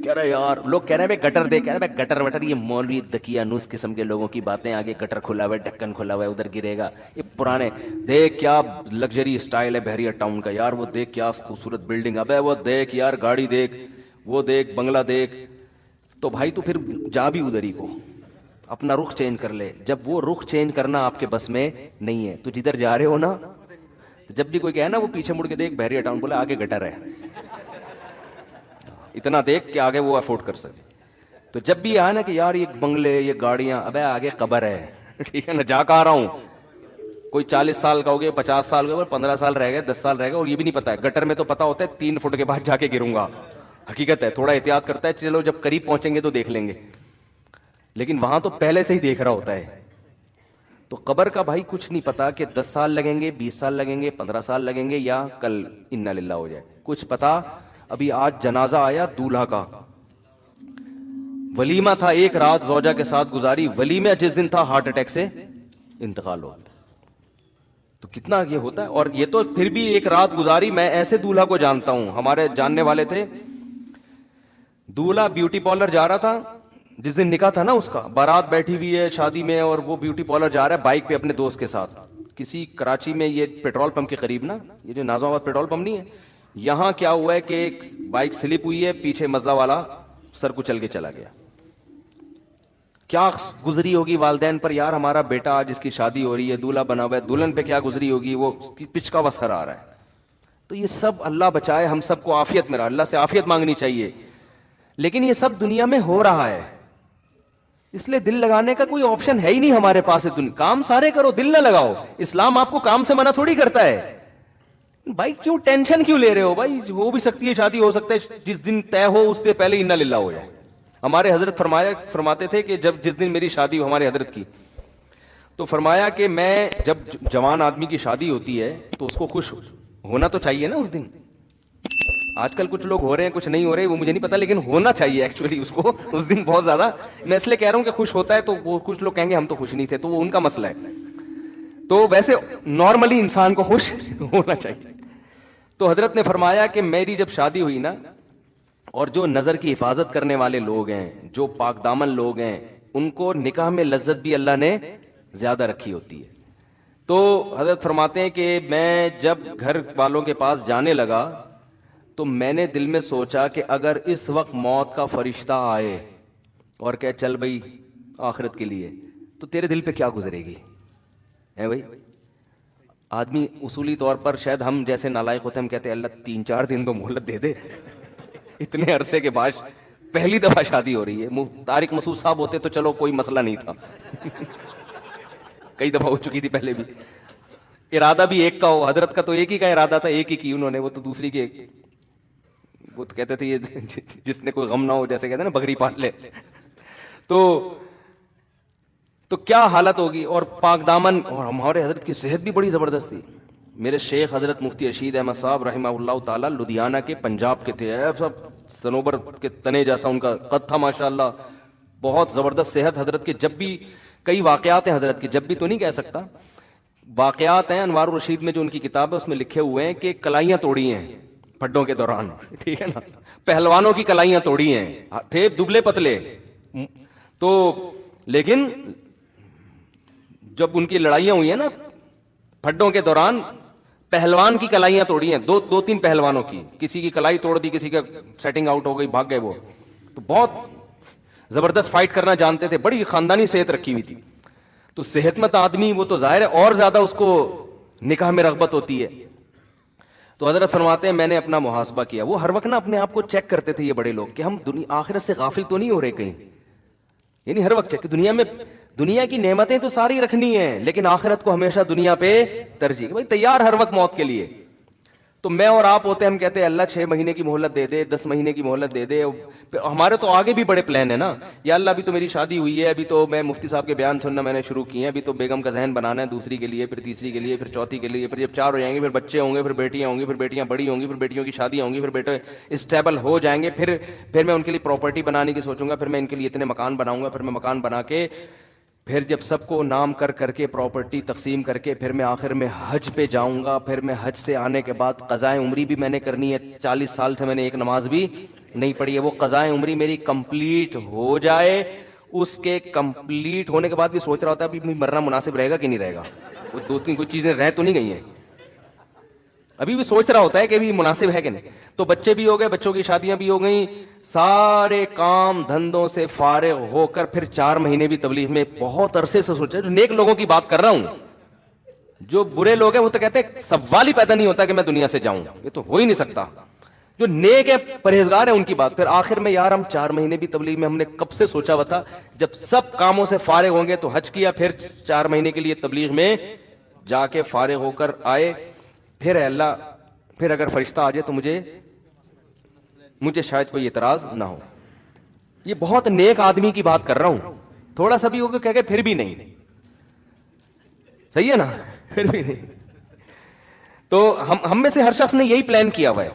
کہہ رہے یار لوگ کہہ رہے ہیں گٹر دیکھ, کہہ رہے ہیں گٹر وٹر یہ مولوی دکیانوس قسم کے لوگوں کی باتیں, آگے گٹر کھلا ہوا ہے ڈھکن کھلا ہوا ہے ادھر گرے گا. یہ پرانے دیکھ کیا لگژری اسٹائل ہے بحریہ ٹاؤن کا یار, وہ دیکھ کیا خوبصورت بلڈنگ, ابے وہ دیکھ یار گاڑی دیکھ, وہ دیکھ بنگلہ دیکھ. تو بھائی تو پھر جا بھی ادھر ہی کو, اپنا رخ چینج کر لے. جب وہ رخ چینج کرنا آپ کے بس میں نہیں ہے تو جدھر جا رہے ہو نا, جب بھی کوئی کہے نا وہ پیچھے مڑ کے دیکھ بحریہ ٹاؤن, بولے آگے گٹر ہے, اتنا دیکھ کہ آگے وہ افورڈ کر سکے. تو جب بھی آئے نا کہ یار یہ بنگلے یہ گاڑیاں, ابے آگے قبر ہے, ٹھیک ہے نا, جا کر آ رہا ہوں. کوئی 40 سال کا ہو گیا, 50 سال کا ہو گیا, 15 سال رہ گئے, 10 سال رہ گئے, اور یہ بھی نہیں پتا ہے. گٹر میں تو پتا ہوتا ہے 3 فٹ کے بعد جا کے گروں گا, حقیقت ہے, تھوڑا احتیاط کرتا ہے چلو جب قریب پہنچیں گے تو دیکھ لیں گے, لیکن وہاں تو پہلے سے ہی دیکھ رہا ہوتا ہے. تو قبر کا بھائی کچھ نہیں پتا کہ 10 سال لگیں گے, 20 سال لگیں گے, 15 سال لگیں گے, یا کل انا للہ ہو جائے, کچھ پتا. ابھی آج جنازہ آیا دولہا کا, ولیمہ تھا, ایک رات زوجہ کے ساتھ گزاری, ولیمہ جس دن تھا ہارٹ اٹیک سے انتقال ہو. تو کتنا یہ ہوتا ہے. اور یہ تو پھر بھی ایک رات گزاری. میں ایسے دولہا کو جانتا ہوں, ہمارے جاننے والے تھے, دولہا بیوٹی پارلر جا رہا تھا, جس دن نکاح تھا نا اس کا, بارات بیٹھی ہوئی ہے شادی میں, اور وہ بیوٹی پارلر جا رہا ہے بائک پہ اپنے دوست کے ساتھ, کسی کراچی میں یہ پیٹرول پمپ کے قریب نا, یہ جو نازم آباد پیٹرول پمپ نہیں ہے, یہاں کیا ہوا ہے کہ ایک بائک سلپ ہوئی ہے, پیچھے مزدہ والا سر کو چل کے چلا گیا. کیا گزری ہوگی والدین پر, یار ہمارا بیٹا آج اس کی شادی ہو رہی ہے, دولہا بنا ہوا ہے, دلہن پہ کیا گزری ہوگی, وہ پچ کا وسر آ رہا ہے. تو یہ سب اللہ بچائے ہم سب کو عافیت میں رہا, اللہ سے عافیت مانگنی چاہیے, لیکن یہ سب دنیا میں ہو رہا ہے, اس لیے دل لگانے کا کوئی آپشن ہے ہی نہیں ہمارے پاس. کام سارے کرو, دل نہ لگاؤ. اسلام آپ کو کام سے منع تھوڑی کرتا ہے. بھائی کیوں ٹینشن کیوں لے رہے ہو بھائی, ہو بھی سکتی ہے شادی, ہو سکتا ہے جس دن طے ہو اس سے پہلے انا للہ ہو جائے. ہمارے حضرت فرماتے تھے کہ جس دن میری شادی ہو, ہمارے حضرت کی, تو فرمایا کہ میں جب جوان آدمی کی شادی ہوتی ہے تو اس کو خوش ہونا تو چاہیے نا اس دن. آج کل کچھ لوگ ہو رہے ہیں کچھ نہیں ہو رہے وہ مجھے نہیں پتا, لیکن ہونا چاہیے ایکچولی اس کو اس دن بہت زیادہ. میں اس لیے کہہ رہا ہوں کہ خوش ہوتا ہے تو وہ کچھ لوگ کہیں گے ہم تو خوش نہیں تھے, تو وہ ان کا مسئلہ ہے. تو ویسے نارملی انسان کو خوش ہونا چاہیے. تو حضرت نے فرمایا کہ میری جب شادی ہوئی نا, اور جو نظر کی حفاظت کرنے والے لوگ ہیں, جو پاک دامن لوگ ہیں, ان کو نکاح میں لذت بھی اللہ نے زیادہ رکھی ہوتی ہے. تو حضرت فرماتے ہیں کہ میں جب گھر والوں کے پاس جانے لگا تو میں نے دل میں سوچا کہ اگر اس وقت موت کا فرشتہ آئے اور کہ چل بھائی آخرت کے لیے, تو تیرے دل پہ کیا گزرے گی. ہے بھائی, آدمی اصولی طور پر شاید ہم جیسے نالائق ہوتے ہیں, ہم کہتے ہیں اللہ 3-4 دن تو مہلت دے دے, اتنے عرصے کے بعد پہلی دفعہ شادی ہو رہی ہے. طارق مسعود صاحب ہوتے تو چلو کوئی مسئلہ نہیں تھا, کئی دفعہ ہو چکی تھی پہلے بھی. ارادہ بھی ایک کا ہو, حضرت کا تو ایک ہی کا ارادہ تھا, ایک ہی کی انہوں نے, وہ تو دوسری کے, وہ تو کہتے تھے یہ جس نے کوئی غم نہ ہو, جیسے کہتے ہیں نا بکری پال لے. تو کیا حالت ہوگی. اور پاک دامن, اور ہمارے حضرت کی صحت بھی بڑی زبردست تھی. میرے شیخ حضرت مفتی رشید احمد صاحب رحمہ اللہ تعالی لدھیانہ کے پنجاب کے تھے, سب سنوبر کے تنے جیسا ان کا قد تھا ماشاءاللہ, بہت زبردست صحت حضرت کے. جب بھی کئی واقعات ہیں حضرت کے, جب بھی تو نہیں کہہ سکتا, واقعات ہیں انوار الرشید میں جو ان کی کتاب ہے اس میں لکھے ہوئے ہیں کہ کلائیاں توڑی ہیں پھڈوں کے دوران, ٹھیک ہے نا, پہلوانوں کی کلائیاں توڑی ہیں, تھے دبلے پتلے. تو لیکن جب ان کی لڑائیاں ہوئی ہیں نا پھڈوں کے دوران, پہلوان کی کلائیاں توڑی ہیں, 2-3 پہلوانوں کی, کسی کی کلائی توڑ دی, کسی کا سیٹنگ آؤٹ ہو گئی, بھاگ گئے وہ. تو بہت زبردست فائٹ کرنا جانتے تھے, بڑی خاندانی صحت رکھی ہوئی تھی. تو صحت مند آدمی وہ تو ظاہر ہے اور زیادہ اس کو نکاح میں رغبت ہوتی ہے. تو حضرت فرماتے ہیں میں نے اپنا محاسبہ کیا. وہ ہر وقت نا اپنے آپ کو چیک کرتے تھے یہ بڑے لوگ کہ ہم آخرت سے غافل تو نہیں ہو رہے کہیں, یعنی ہر وقت چیک. دنیا کی نعمتیں تو ساری رکھنی ہیں, لیکن آخرت کو ہمیشہ دنیا پہ ترجیح. بھائی تیار ہر وقت موت کے لیے. تو میں اور آپ ہوتے ہیں, ہم کہتے ہیں اللہ 6 مہینے کی مہلت دے دے, 10 مہینے کی مہلت دے دے. ہمارے تو آگے بھی بڑے پلان ہیں نا, یا اللہ ابھی تو میری شادی ہوئی ہے, ابھی تو میں مفتی صاحب کے بیان سننا میں نے شروع کیے ہیں, ابھی تو بیگم کا ذہن بنانا ہے دوسری کے لیے, پھر تیسری کے لیے, پھر چوتھی کے لیے, پھر جب 4 ہو جائیں گے پھر بچے ہوں گے, پھر بیٹیاں ہوں گی, پھر بیٹیاں بڑی ہوں گی, پھر بیٹیوں کی شادی ہوں گی, پھر بیٹے اسٹیبل ہو جائیں گے, پھر میں ان کے لیے پراپرٹی بنانے کی سوچوں گا, پھر میں ان کے لیے اتنے مکان بناؤں گا, پھر میں مکان بنا کے پھر جب سب کو نام کر کے پراپرٹی تقسیم کر کے پھر میں آخر میں حج پہ جاؤں گا. پھر میں حج سے آنے کے بعد قضائے عمری بھی میں نے کرنی ہے. 40 سال سے میں نے ایک نماز بھی نہیں پڑھی ہے. وہ قضائے عمری میری کمپلیٹ ہو جائے, اس کے کمپلیٹ ہونے کے بعد بھی سوچ رہا ہوتا ہے ابھی مرنا مناسب رہے گا کہ نہیں رہے گا. وہ 2-3 کوئی چیزیں رہ تو نہیں گئی ہیں, ابھی بھی سوچ رہا ہوتا ہے کہ ابھی مناسب ہے کہ نہیں. تو بچے بھی ہو گئے, بچوں کی شادیاں بھی ہو گئیں, سارے کام دھندوں سے فارغ ہو کر پھر 4 مہینے بھی تبلیغ میں بہت عرصے سے سوچا. جو نیک لوگوں کی بات کر رہا ہوں, جو برے لوگ ہیں وہ تو کہتے ہیں سوال ہی پیدا نہیں ہوتا کہ میں دنیا سے جاؤں, یہ تو ہو ہی نہیں سکتا. جو نیک ہے پرہیزگار ہیں ان کی بات. پھر آخر میں یار ہم 4 مہینے بھی تبلیغ میں ہم نے کب سے سوچا ہوا تھا, جب سب کاموں سے فارغ ہوں گے تو حج کیا, پھر 4 مہینے کے لیے تبلیغ میں جا کے فارغ ہو کر آئے. پھر اے اللہ, پھر اگر فرشتہ آ جائے تو مجھے شاید کوئی اعتراض نہ ہو. یہ بہت نیک آدمی کی بات کر رہا ہوں, تھوڑا سا بھی ہوگا کہہ کے پھر بھی نہیں, صحیح ہے نا, پھر بھی نہیں. تو ہم میں سے ہر شخص نے یہی پلان کیا ہوا ہے.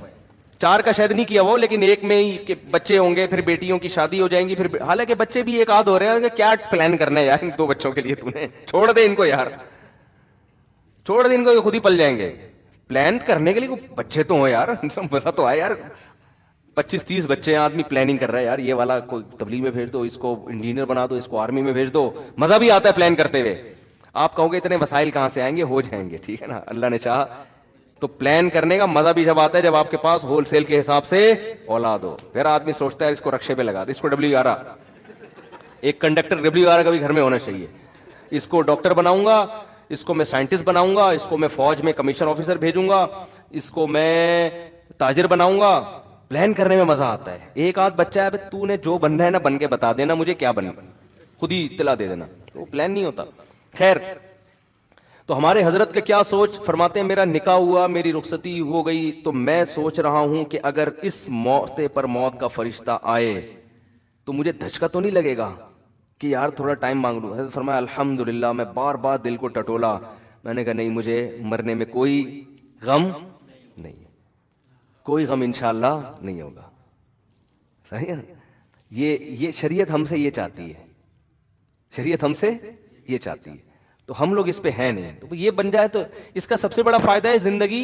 4 کا شاید نہیں کیا ہوا, لیکن ایک میں ہی کہ بچے ہوں گے, پھر بیٹیوں کی شادی ہو جائیں گی, پھر حالانکہ بچے بھی ایک آدھ ہو رہے ہیں کہ کیا پلان کرنا ہے یار ان 2 بچوں کے لیے, تو نے چھوڑ دے ان کو یار, چھوڑ دے ان کو, یہ خود ہی پل جائیں گے. پلان کرنے کے لیے بچے تو ہوں یار, مزہ تو آئے یار. 25-30 بچے ہیں, آدمی پلاننگ کر رہا ہے یار, یہ والا کوئی تبلیغ میں بھیج دو, اس کو انجینئر بنا دو, اس کو آرمی میں بھیج دو. مزہ بھی آتا ہے پلان کرتے ہوئے. آپ کہو گے اتنے وسائل کہاں سے آئیں گے, ہو جائیں گے, ٹھیک ہے نا, اللہ نے چاہا. تو پلان کرنے کا مزہ بھی جب آتا ہے جب آپ کے پاس ہول سیل کے حساب سے اولاد ہو. پھر آدمی سوچتا ہے اس کو رکشے پہ لگا دے, اس کو WR, ایک کنڈکٹر WR کا بھی گھر میں ہونا چاہیے. اس کو ڈاکٹر بناؤں گا, اس کو میں سائنٹسٹ بناؤں گا, اس کو میں فوج میں کمیشن آفیسر بھیجوں گا, اس کو میں تاجر بناؤں گا. پلان کرنے میں مزہ آتا ہے. ایک آدھ بچہ ہے, تو نے جو بننا ہے نا بن کے بتا دینا مجھے کیا بننا, خود ہی اطلاع دے دینا. تو وہ پلان نہیں ہوتا. خیر, تو ہمارے حضرت کا کیا سوچ, فرماتے ہیں میرا نکاح ہوا, میری رخصتی ہو گئی, تو میں سوچ رہا ہوں کہ اگر اس موقع پر موت کا فرشتہ آئے تو مجھے دھچکا تو نہیں لگے گا کہ یار تھوڑا ٹائم مانگ لوں. حضرت فرمایا الحمدللہ. میں بار بار دل کو ٹٹولا, میں نے کہا نہیں, مجھے مرنے میں کوئی غم نہیں, کوئی غم انشاءاللہ نہیں ہوگا. صحیح ہے نا, یہ شریعت ہم سے یہ چاہتی ہے, شریعت ہم سے یہ چاہتی ہے. تو ہم لوگ اس پہ ہیں نہیں. تو یہ بن جائے تو اس کا سب سے بڑا فائدہ ہے زندگی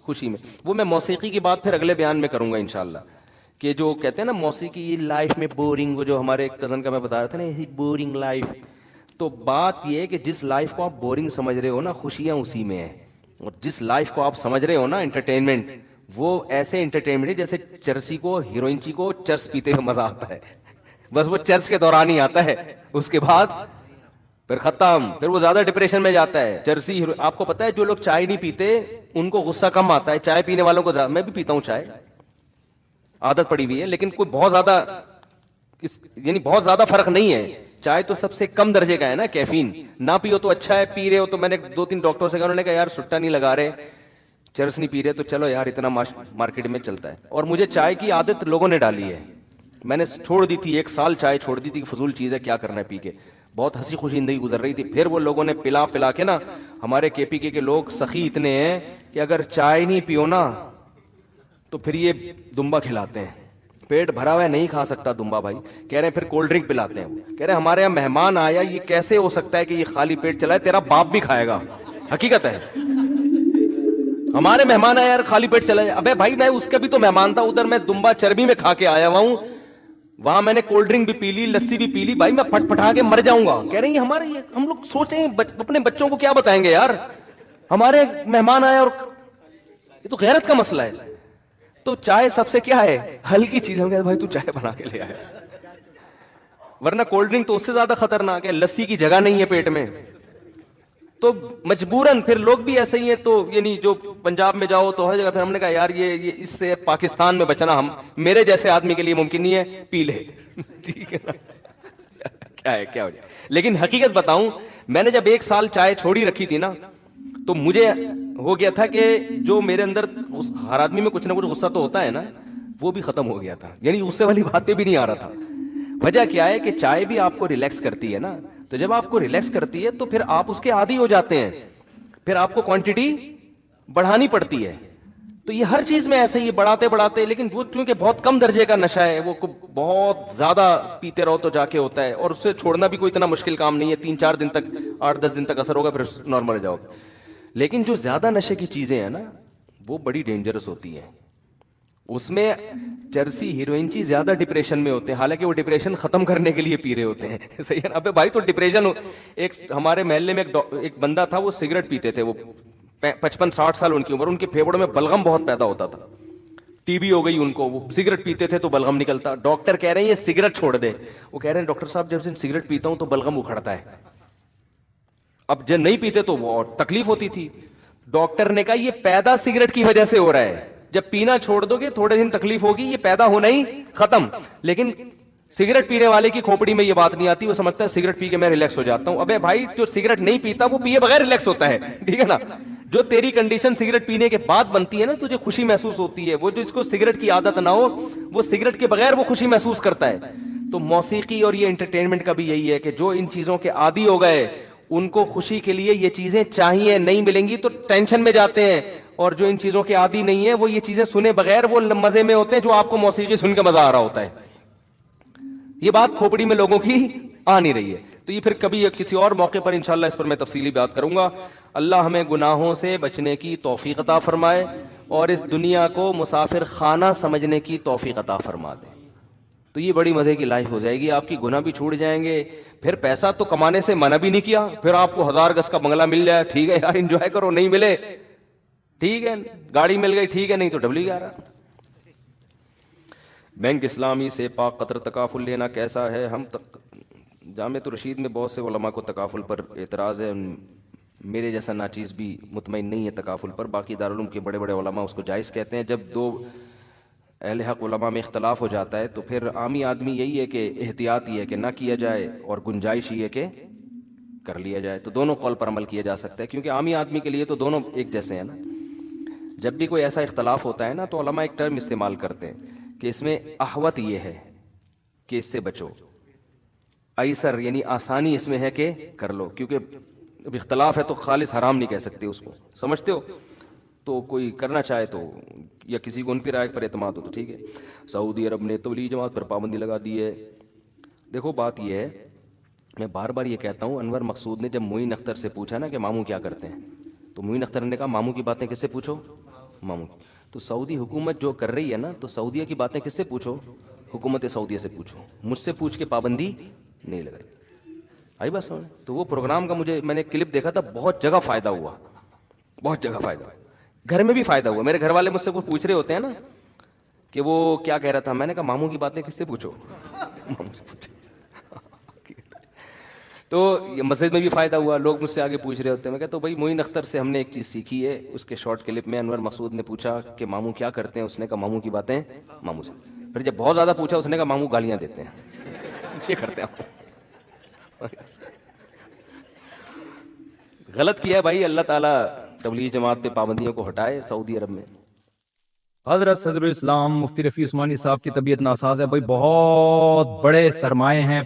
خوشی میں. وہ میں موسیقی کی بات پھر اگلے بیان میں کروں گا انشاءاللہ, کہ جو کہتے ہیں نا موسیقی لائف میں بورنگ, وہ جو ہمارے کزن کا میں بتا رہا تھا نا, یہ بورنگ لائف. تو بات یہ ہے کہ جس لائف کو آپ بورنگ سمجھ رہے ہو نا, خوشیاں اسی میں ہیں. اور جس لائف کو آپ سمجھ رہے ہو نا انٹرٹینمنٹ, وہ ایسے انٹرٹینمنٹ ہے جیسے چرسی کو, ہیروئن کو چرس پیتے ہوئے مزہ آتا ہے, بس وہ چرس کے دوران ہی آتا ہے, اس کے بعد پھر ختم. پھر وہ زیادہ ڈپریشن میں جاتا ہے. چرسی, آپ کو پتا ہے جو لوگ چائے نہیں پیتے ان کو غصہ کم آتا ہے, چائے پینے والوں کو زیادہ. میں بھی پیتا ہوں چائے, عادت پڑی ہوئی ہے, لیکن کوئی بہت زیادہ یعنی بہت زیادہ فرق نہیں ہے. چائے تو سب سے کم درجے کا ہے نا, کیفین. نہ پیو تو اچھا ہے, پی رہے ہو تو میں نے 2-3 ڈاکٹر سے کہا, انہوں نے کہا یار سٹا نہیں لگا رہے, چرس نہیں پی رہے, تو چلو یار اتنا مارکیٹ میں چلتا ہے. اور مجھے چائے کی عادت لوگوں نے ڈالی ہے, میں نے چھوڑ دی تھی, 1 سال چائے چھوڑ دی تھی, فضول چیز ہے, کیا کرنا ہے پی کے. بہت ہنسی خوشی زندگی گزر رہی تھی. پھر وہ لوگوں نے پلا کے نا, ہمارے KPK کے لوگ سخی اتنے ہیں کہ اگر چائے نہیں پیو نا تو پھر یہ دمبا کھلاتے ہیں. پیٹ بھرا ہوا ہے نہیں کھا سکتا دمبا بھائی, کہہ رہے ہیں پھر کولڈ ڈرنک پلاتے ہیں. کہہ رہے ہیں ہمارے یہاں مہمان آیا, یہ کیسے ہو سکتا ہے کہ یہ خالی پیٹ چلا ہے, تیرا باپ بھی کھائے گا. حقیقت ہے, ہمارے مہمان آیا یار خالی پیٹ چلا جائے. ابے بھائی میں اس کا بھی تو مہمان تھا, ادھر میں دمبا چربی میں کھا کے آیا ہوا ہوں, وہاں میں نے کولڈ ڈرنک بھی پی لی, لسی بھی پی لی, بھائی میں پھٹ پھٹا کے مر جاؤں گا. کہہ رہے ہیں ہمارے, ہم لوگ سوچیں اپنے بچوں کو کیا بتائیں گے یار, ہمارے مہمان آئے, اور یہ تو غیرت کا مسئلہ ہے. تو چائے سب سے کیا ہے, ہلکی چیز. ہم کہتے بھائی تو چائے بنا کے لے آئے, ورنہ کولڈ ڈرنک تو اس سے زیادہ خطرناک ہے, لسی کی جگہ نہیں ہے پیٹ میں. تو مجبوراً پھر لوگ بھی ایسے ہی ہیں. تو یعنی جو پنجاب میں جاؤ تو ہر جگہ, پھر ہم نے کہا یار یہ اس سے پاکستان میں بچنا ہم میرے جیسے آدمی کے لیے ممکن نہیں ہے, پی لے. ٹھیک ہے نا, کیا ہو جائے. لیکن حقیقت بتاؤں, میں نے جب 1 سال چائے چھوڑی رکھی تھی نا, تو مجھے ہو گیا تھا کہ جو میرے اندر ہر آدمی میں کچھ نہ کچھ غصہ تو ہوتا ہے نا، وہ بھی ختم ہو گیا تھا، یعنی غصے والی باتیں بھی نہیں آ رہا تھا۔ وجہ کیا ہے کہ چائے بھی آپ کو ریلیکس کرتی ہے نا، تو جب آپ کو ریلیکس کرتی ہے تو پھر آپ اس کے عادی ہو جاتے ہیں، پھر آپ کو کوانٹٹی بڑھانی پڑتی ہے۔ تو یہ ہر چیز میں ایسے ہی بڑھاتے بڑھاتے، لیکن وہ کیونکہ بہت کم درجے کا نشہ ہے، وہ بہت زیادہ پیتے رہو تو جا کے ہوتا ہے، اور اس سے چھوڑنا بھی کوئی اتنا مشکل کام نہیں ہے، 3-4 دن تک، 8-10 دن تک اثر ہوگا، پھر نارمل ہو جاؤ گے۔ لیکن جو زیادہ نشے کی چیزیں ہیں نا، وہ بڑی ڈینجرس ہوتی ہیں۔ اس میں چرسی ہیروئن زیادہ ڈپریشن میں ہوتے ہیں، حالانکہ وہ ڈپریشن ختم کرنے کے لیے پی رہے ہوتے ہیں۔ صحیح ہے نا؟ ابے بھائی تو ڈپریشن ایک ہمارے محلے میں ایک بندہ تھا، وہ سگریٹ پیتے تھے، وہ 55-60 سال ان کی عمر، ان کے پھیپڑوں میں بلغم بہت پیدا ہوتا تھا، ٹی بی ہو گئی ان کو، وہ سگریٹ پیتے تھے تو بلغم نکلتا۔ ڈاکٹر کہہ رہے ہیں یہ سگریٹ چھوڑ دے، وہ کہہ رہے ہیں ڈاکٹر صاحب جب سے سگریٹ پیتا ہوں تو بلغم اکھڑتا ہے۔ اب جب نہیں پیتے تو وہ اور تکلیف ہوتی تھی۔ ڈاکٹر نے کہا یہ پیدا سگریٹ کی وجہ سے ہو رہا ہے، جب پینا چھوڑ دو گے تھوڑے دن تکلیف ہوگی، یہ پیدا ہونا ہی ختم۔ لیکن سگریٹ پینے والے کی کھوپڑی میں یہ بات نہیں آتی، وہ سمجھتا ہے سگریٹ پی کے میں ریلیکس ہو جاتا ہوں۔ ابے بھائی جو سگریٹ نہیں پیتا وہ پیے بغیر ریلیکس ہوتا ہے، ٹھیک ہے نا؟ جو تیری کنڈیشن سگریٹ پینے کے بعد بنتی ہے نا، تجھے خوشی محسوس ہوتی ہے، وہ جو اس کو سگریٹ کی عادت نہ ہو، وہ سگریٹ کے بغیر وہ خوشی محسوس کرتا ہے۔ تو موسیقی اور یہ انٹرٹینمنٹ کا بھی یہی ہے کہ جو ان چیزوں کے عادی ہو گئے، ان کو خوشی کے لیے یہ چیزیں چاہیے، نہیں ملیں گی تو ٹینشن میں جاتے ہیں، اور جو ان چیزوں کے عادی نہیں ہیں وہ یہ چیزیں سنے بغیر وہ مزے میں ہوتے ہیں، جو آپ کو موسیقی سن کے مزہ آ رہا ہوتا ہے۔ یہ بات کھوپڑی میں لوگوں کی آ نہیں رہی ہے۔ تو یہ پھر کبھی کسی اور موقع پر انشاءاللہ اس پر میں تفصیلی بات کروں گا۔ اللہ ہمیں گناہوں سے بچنے کی توفیق عطا فرمائے، اور اس دنیا کو مسافر خانہ سمجھنے کی توفیق عطا فرما دے۔ تو یہ بڑی مزے کی لائف ہو جائے گی، آپ کی گناہ بھی چھوٹ جائیں گے، پھر پیسہ تو کمانے سے منع بھی نہیں کیا، پھر آپ کو 1000 گز کا بنگلہ مل جائے، ٹھیک ہے یار انجوائے کرو، نہیں ملے ٹھیک ہے، گاڑی مل گئی ٹھیک ہے، نہیں تو ڈبلی گا رہا۔ بینک اسلامی سے پاک قطر تکافل لینا کیسا ہے؟ ہم جامعۃ الرشید میں بہت سے علماء کو تکافل پر اعتراض ہے، میرے جیسا ناچیز بھی مطمئن نہیں ہے تکافل پر، باقی دارالعلوم کے بڑے بڑے علماء اس کو جائز کہتے ہیں۔ جب دو اہل حق علماء میں اختلاف ہو جاتا ہے تو پھر عامی آدمی یہی ہے کہ احتیاط یہ ہے کہ نہ کیا جائے، اور گنجائش یہ ہے کہ کر لیا جائے۔ تو دونوں قول پر عمل کیا جا سکتا ہے، کیونکہ عامی آدمی کے لیے تو دونوں ایک جیسے ہیں نا۔ جب بھی کوئی ایسا اختلاف ہوتا ہے نا تو علماء ایک ٹرم استعمال کرتے ہیں کہ اس میں احوط یہ ہے کہ اس سے بچو، ایسر یعنی آسانی اس میں ہے کہ کر لو، کیونکہ اب اختلاف ہے تو خالص حرام نہیں کہہ سکتے اس کو، سمجھتے ہو؟ تو کوئی کرنا چاہے تو، یا کسی کو ان کی رائے پر اعتماد ہو تو ٹھیک ہے۔ سعودی عرب نے تبلیغ جماعت پر پابندی لگا دی ہے۔ دیکھو بات یہ ہے، میں بار بار یہ کہتا ہوں، انور مقصود نے جب معین اختر سے پوچھا نا کہ ماموں کیا کرتے ہیں، تو معین اختر نے کہا ماموں کی باتیں کس سے پوچھو؟ ماموں کی۔ تو سعودی حکومت جو کر رہی ہے نا، تو سعودیہ کی باتیں کس سے پوچھو؟ حکومت سعودیہ سے پوچھو، مجھ سے پوچھ کے پابندی نہیں لگائی۔ آئی بس۔ تو وہ پروگرام کا میں نے کلپ دیکھا تھا، بہت جگہ فائدہ ہوا، بہت جگہ فائدہ ہوا، گھر میں بھی فائدہ ہوا۔ میرے گھر والے مجھ سے کچھ پوچھ رہے ہوتے ہیں نا کہ وہ کیا کہہ رہا تھا، میں نے کہا ماموں کی باتیں کس سے پوچھو؟ ماموں سے پوچھو۔ تو یہ مسجد میں بھی فائدہ ہوا، لوگ مجھ سے آگے پوچھ رہے ہوتے ہیں۔ میں کہتا ہوں بھائی معین اختر سے ہم نے ایک چیز سیکھی ہے، اس کے شارٹ کلپ میں انور مقصود نے پوچھا کہ ماموں کیا کرتے ہیں، اس نے کہا ماموں کی باتیں ماموں سے۔ پھر جب بہت زیادہ پوچھا اس نے کہا ماموں گالیاں دیتے ہیں، یہ کرتے ہیں۔ غلط کیا ہے بھائی، اللہ تعالیٰ تبلیغ جماعت پہ پابندیوں کو ہٹائے سعودی عرب میں۔ حضرت صدر اسلام مفتی رفیع عثمانی صاحب کی طبیعت ناساز ہے بھائی، بہت بڑے سرمائے ہیں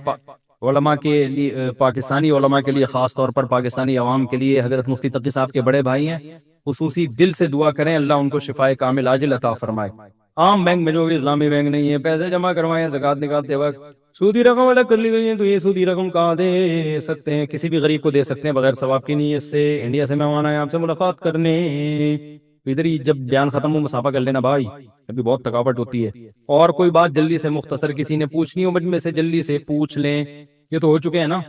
علماء کے لیے، پاکستانی علماء کے لیے، خاص طور پر پاکستانی عوام کے لیے۔ حضرت مفتی تقی صاحب کے بڑے بھائی ہیں، خصوصی دل سے دعا کریں اللہ ان کو شفائے کامل عاجل عطا فرمائے۔ عام بینک میں جو کہ اسلامی بینک نہیں ہے، پیسے جمع کروائیں زکوٰۃ نکالتے وقت سودی رقم الگ کر لی گئی ہے، تو یہ سودی رقم کہاں دے سکتے ہیں؟ کسی بھی غریب کو دے سکتے ہیں بغیر ثواب کی نیت سے۔ انڈیا سے مہمان آئے آپ سے ملاقات کرنے، ادھر ہی جب بیان ختم ہو مسافہ کر لینا بھائی، ابھی بہت تھکاوٹ ہوتی ہے۔ اور کوئی بات جلدی سے مختصر کسی نے پوچھنی ہو مجھ میں سے جلدی سے پوچھ لیں، یہ تو ہو چکے ہیں نا۔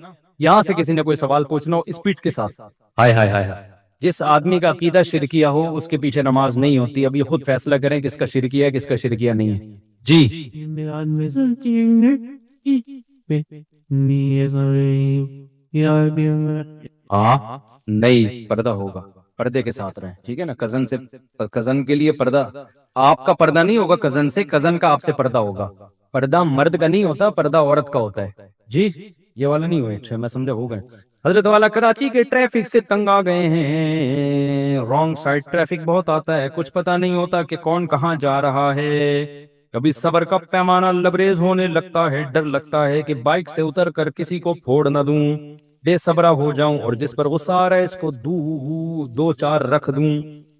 یہاں سے کسی نے کوئی سوال پوچھنا ہو اسپیڈ کے ساتھ۔ ہائے ہائے ہائے، جس آدمی کا عقیدہ شرکیہ ہو اس کے پیچھے نماز نہیں ہوتی۔ اب یہ خود فیصلہ کریں کس کا شرکیہ ہے کس کا شرکیہ نہیں ہے۔ جی ہاں نہیں، پردہ ہوگا، پردے کے ساتھ رہیں، ٹھیک ہے نا۔ کزن سے، کزن کے لیے پردہ، آپ کا پردہ نہیں ہوگا کزن سے، کزن کا آپ سے پردہ ہوگا۔ پردہ مرد کا نہیں ہوتا، پردہ عورت کا ہوتا ہے۔ جی یہ والا نہیں ہوئے، اچھا میں سمجھا ہو گئے۔ حضرت والا کراچی کے ٹریفک سے تنگ آ گئے ہیں، رانگ سائڈ ٹریفک بہت آتا ہے، کچھ پتہ نہیں ہوتا کہ کون کہاں جا رہا ہے، کبھی صبر کا پیمانہ لبریز ہونے لگتا ہے، ڈر لگتا ہے کہ بائک سے اتر کر کسی کو پھوڑ نہ دوں، بے صبرا ہو جاؤں اور جس پر غصہ آ رہا ہے اس کو دو چار رکھ دوں۔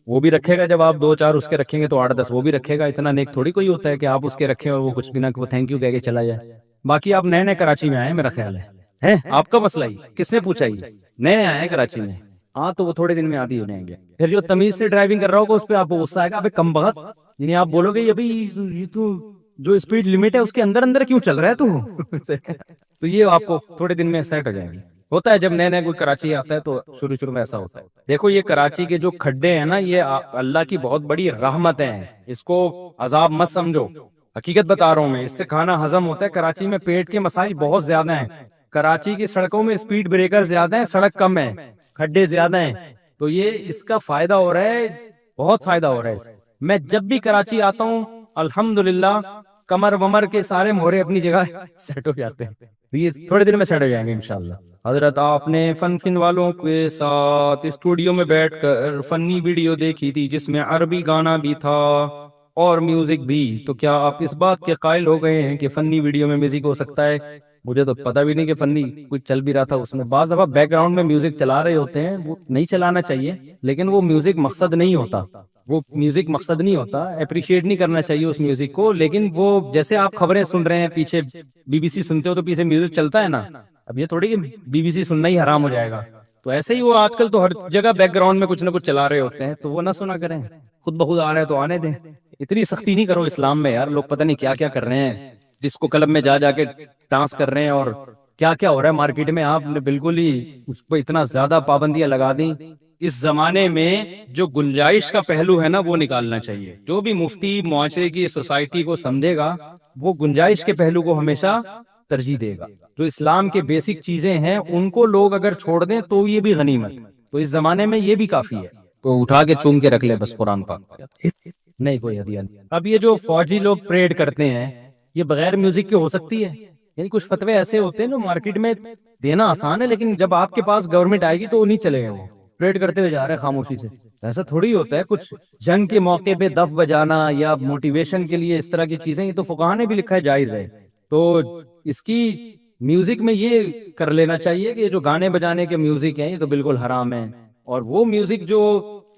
وہ بھی رکھے گا، جب آپ 2-4 اس کے رکھیں گے تو 8-10 وہ بھی رکھے گا، اتنا نیک تھوڑی کوئی ہوتا ہے کہ آپ اس کے رکھیں اور وہ کچھ بھی نہ وہ تھینک یو کہہ کے چلا جائے۔ باقی آپ نئے نئے کراچی میں آئے میرا خیال ہے آپ کا مسئلہ ہی کس نے پوچھا، ہی نئے آئے ہیں کراچی میں، ہاں تو وہ تھوڑے دن میں عادی ہو جائیں گے۔ پھر جو تمیز سے ڈرائیونگ کر رہا ہوگا اس پہ آپ کو غصہ آئے گا، ابے کم بخت، یعنی آپ بولو گے ابھی یہ تو جو اسپیڈ لمٹ ہے اس کے اندر اندر کیوں چل رہا ہے تو یہ آپ کو تھوڑے دن میں سیٹ ہو جائیں گے۔ ہوتا ہے جب نئے نئے کوئی کراچی آتا ہے تو شروع میں ایسا ہوتا ہے۔ دیکھو یہ کراچی کے جو کھڈے ہیں نا، یہ اللہ کی بہت بڑی رحمت ہیں، اس کو عذاب مت سمجھو، حقیقت بتا رہا ہوں میں، اس سے کھانا ہضم ہوتا ہے۔ کراچی میں پیٹ کے مسائل بہت زیادہ ہیں، کراچی کی سڑکوں میں اسپیڈ بریکر زیادہ ہیں، سڑک کم ہے، کھڈے زیادہ ہیں، تو یہ اس کا فائدہ ہو رہا ہے، بہت فائدہ ہو رہا ہے اس سے۔ میں جب بھی کراچی آتا ہوں الحمدللہ کمر ومر کے سارے مورے اپنی جگہ سیٹ ہو جاتے ہیں، یہ تھوڑے دن میں سیٹ ہو جائیں گے انشاءاللہ۔ حضرت آپ نے فن والوں کے ساتھ اسٹوڈیو میں بیٹھ کر فنی ویڈیو دیکھی تھی جس میں عربی گانا بھی تھا اور میوزک بھی، تو کیا آپ اس بات کے قائل ہو گئے ہیں کہ فنی ویڈیو میں میوزک ہو سکتا ہے؟ مجھے تو پتہ بھی نہیں کہ فنی کچھ چل بھی رہا تھا اس میں۔ بعض دفعہ بیک گراؤنڈ میں میوزک چلا رہے ہوتے ہیں، وہ نہیں چلانا چاہیے، لیکن وہ میوزک مقصد نہیں ہوتا، وہ میوزک مقصد نہیں ہوتا، اپریشیٹ نہیں کرنا چاہیے اس میوزک کو، لیکن وہ جیسے آپ خبریں سن رہے ہیں پیچھے BBC سنتے ہو تو پیچھے میوزک چلتا ہے نا، اب یہ تھوڑی کہ BBC سننا ہی حرام ہو جائے گا، تو ایسے ہی وہ آج کل تو ہر جگہ بیک گراؤنڈ میں کچھ نہ کچھ چلا رہے ہوتے ہیں، تو وہ نہ سنا کریں، خود بخود آ رہے ہیں تو آنے دیں، اتنی سختی نہیں کرو اسلام میں یار، لوگ پتہ نہیں کیا کیا کر رہے ہیں، ڈسکو کلب میں جا کے ڈانس کر رہے ہیں اور کیا کیا ہو رہا ہے مارکیٹ میں، آپ نے بالکل ہی اس پہ اتنا زیادہ پابندیاں لگا دیں۔ اس زمانے میں جو گنجائش کا پہلو ہے نا وہ نکالنا چاہیے، جو بھی مفتی معاشرے کی سوسائٹی کو سمجھے گا وہ گنجائش کے پہلو کو ہمیشہ ترجیح دے گا، جو اسلام کے بیسک چیزیں ہیں ان کو لوگ اگر چھوڑ دیں تو یہ بھی غنیمت، تو اس زمانے میں یہ بھی کافی ہے، تو اٹھا کے چوم کے رکھ لے بس قرآن پاک، نہیں کوئی ہدیہ نہیں۔ اب یہ جو فوجی لوگ پریڈ کرتے ہیں یہ بغیر میوزک کے ہو سکتی ہے؟ یعنی کچھ فتوے ایسے ہوتے ہیں جو مارکیٹ میں دینا آسان ہے، لیکن جب آپ کے پاس گورنمنٹ آئے گی تو نہیں چلے گا، وہ پریڈ کرتے ہوئے جا رہے ہیں خاموشی سے، ایسا تھوڑی ہوتا ہے۔ کچھ جنگ کے موقع پہ دف بجانا یا موٹیویشن کے لیے اس طرح کی چیزیں، یہ تو فقہا نے بھی لکھا ہے جائز ہے، تو اس کی میوزک میں یہ کر لینا چاہیے کہ جو گانے بجانے کے میوزک ہیں یہ تو بالکل حرام ہے، اور وہ میوزک جو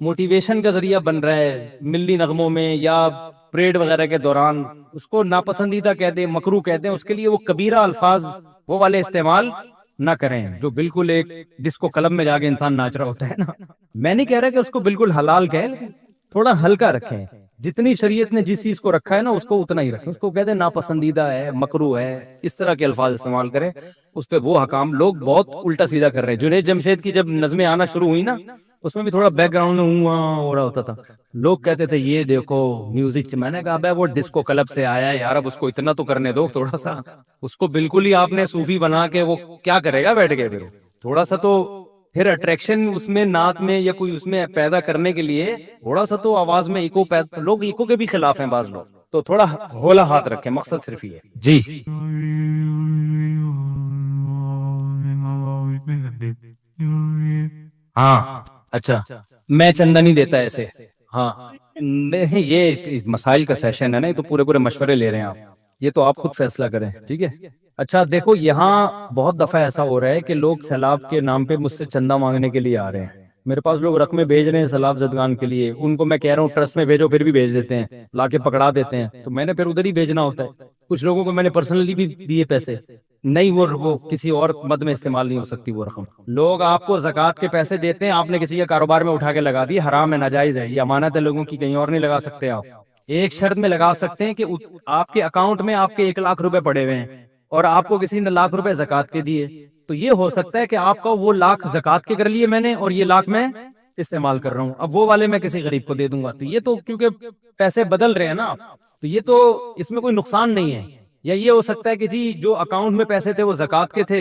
موٹیویشن کا ذریعہ بن رہا ہے ملی نغموں میں یا پریڈ وغیرہ کے دوران، اس کو ناپسندیدہ کہتے ہیں، مکروہ کہتے ہیں، اس کے لیے وہ کبیرہ الفاظ وہ والے استعمال نہ کریں جو بالکل ایک ڈسکو کلب میں جا کے انسان ناچ رہا ہوتا ہے نا۔ میں نہیں کہہ رہا کہ اس کو بالکل حلال کہیں، لیکن تھوڑا ہلکا رکھیں، جتنی شریعت نے جس چیز کو رکھا ہے نا اس کو اتنا ہی رکھیں، اس کو کہتے ہیں ناپسندیدہ ہے، مکروہ ہے، اس طرح کے الفاظ استعمال کریں، اس پہ وہ حکام لوگ بہت الٹا سیدھا کر رہے ہیں۔ جنید جمشید کی جب نظمیں آنا شروع ہوئی نا اس میں بھی تھوڑا بیک گراؤنڈ میں ہو رہا ہوتا تھا، لوگ کہتے تھے یہ دیکھو میوزک، میں نے کہا بھائی وہ ڈسکو کلب سے آیا ہے یار، اب اس کو اتنا تو کرنے دو تھوڑا سا، اس کو بالکل ہی آپ نے صوفی بنا کے وہ کیا کرے گا بیٹھ کے، پھر تھوڑا سا تو پھر اٹریکشن اس میں نعت میں یا کوئی اس میں پیدا کرنے کے لیے تھوڑا سا تو آواز میں ایکو پیدا، لوگ ایکو کے بھی خلاف ہیں بعض لوگ، تو تھوڑا ہولا ہاتھ رکھیں، مقصد صرف یہ ہے جی۔ ہاں اچھا میں چندہ نہیں دیتا ایسے، ہاں نہیں یہ مسائل کا سیشن ہے نا، یہ تو پورے مشورے لے رہے ہیں آپ، یہ تو آپ خود فیصلہ کریں، ٹھیک ہے۔ اچھا دیکھو یہاں بہت دفعہ ایسا ہو رہا ہے کہ لوگ سیلاب کے نام پہ مجھ سے چندہ مانگنے کے لیے آ رہے ہیں، میرے پاس لوگ رقمیں بھیج رہے ہیں سیلاب زدگان کے لیے، ان کو میں کہہ رہا ہوں ٹرسٹ میں بھیجو، پھر بھی بھیج دیتے ہیں، لا کے پکڑا دیتے ہیں، تو میں نے پھر ادھر ہی بھیجنا ہوتا ہے۔ کچھ لوگوں کو میں نے پرسنلی بھی دیے پیسے، نہیں وہ کسی اور مد میں استعمال نہیں ہو سکتی وہ رقم۔ لوگ آپ کو زکوٰۃ کے پیسے دیتے ہیں، آپ نے کسی کے کاروبار میں اٹھا کے لگا دی، حرام ہے، ناجائز ہے، یہ امانت ہے لوگوں کی، کہیں اور نہیں لگا سکتے آپ۔ ایک شرط میں لگا سکتے ہیں کہ آپ کے اکاؤنٹ میں آپ کے 1 لاکھ روپے پڑے ہوئے ہیں اور آپ کو کسی نے 1 لاکھ روپے زکوٰۃ کے دیے، تو یہ ہو سکتا ہے کہ آپ کا وہ 1 لاکھ زکوٰۃ کے کر لیے میں نے اور یہ 1 لاکھ میں استعمال کر رہا ہوں، اب وہ والے میں کسی غریب کو دے دوں گا، تو یہ تو کیونکہ پیسے بدل رہے ہیں نا، تو یہ تو اس میں کوئی نقصان نہیں ہے۔ یا یہ ہو سکتا ہے کہ جی جو اکاؤنٹ میں پیسے تھے وہ زکوٰۃ کے تھے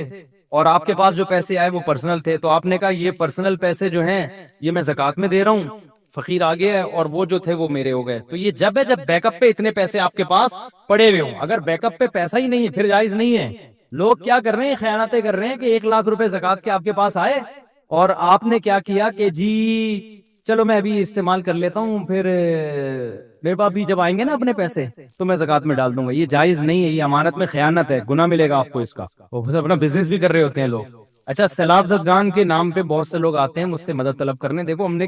اور آپ کے پاس جو پیسے آئے وہ پرسنل تھے، تو آپ نے کہا یہ پرسنل پیسے جو ہیں یہ میں زکوٰۃ میں دے رہا ہوں، فقیر آ گیا ہے اور وہ جو تھے وہ میرے ہو گئے، تو یہ جب ہے جب بیک اپ پہ اتنے پیسے آپ کے پاس پڑے ہوئے ہوں، اگر بیک اپ پہ پیسہ ہی نہیں ہے پھر جائز نہیں ہے، لوگ کیا کر رہے ہیں, خیانتیں کر رہے ہیں کہ 1 لاکھ روپے زکوٰۃ کے آپ کے پاس آئے اور آپ نے کیا کیا کہ جی چلو میں ابھی استعمال کر لیتا ہوں, پھر میرے پاس بھی جب آئیں گے نا اپنے پیسے تو میں زکوٰۃ میں ڈال دوں گا. یہ جائز نہیں ہے, یہ امانت میں خیانت ہے, گناہ ملے گا آپ کو اس کا. وہ اپنا بزنس بھی کر رہے ہوتے ہیں لوگ. اچھا, سیلاب زدگان کے نام پہ بہت سے لوگ آتے ہیں مجھ سے مدد طلب کرنے. دیکھو ہم نے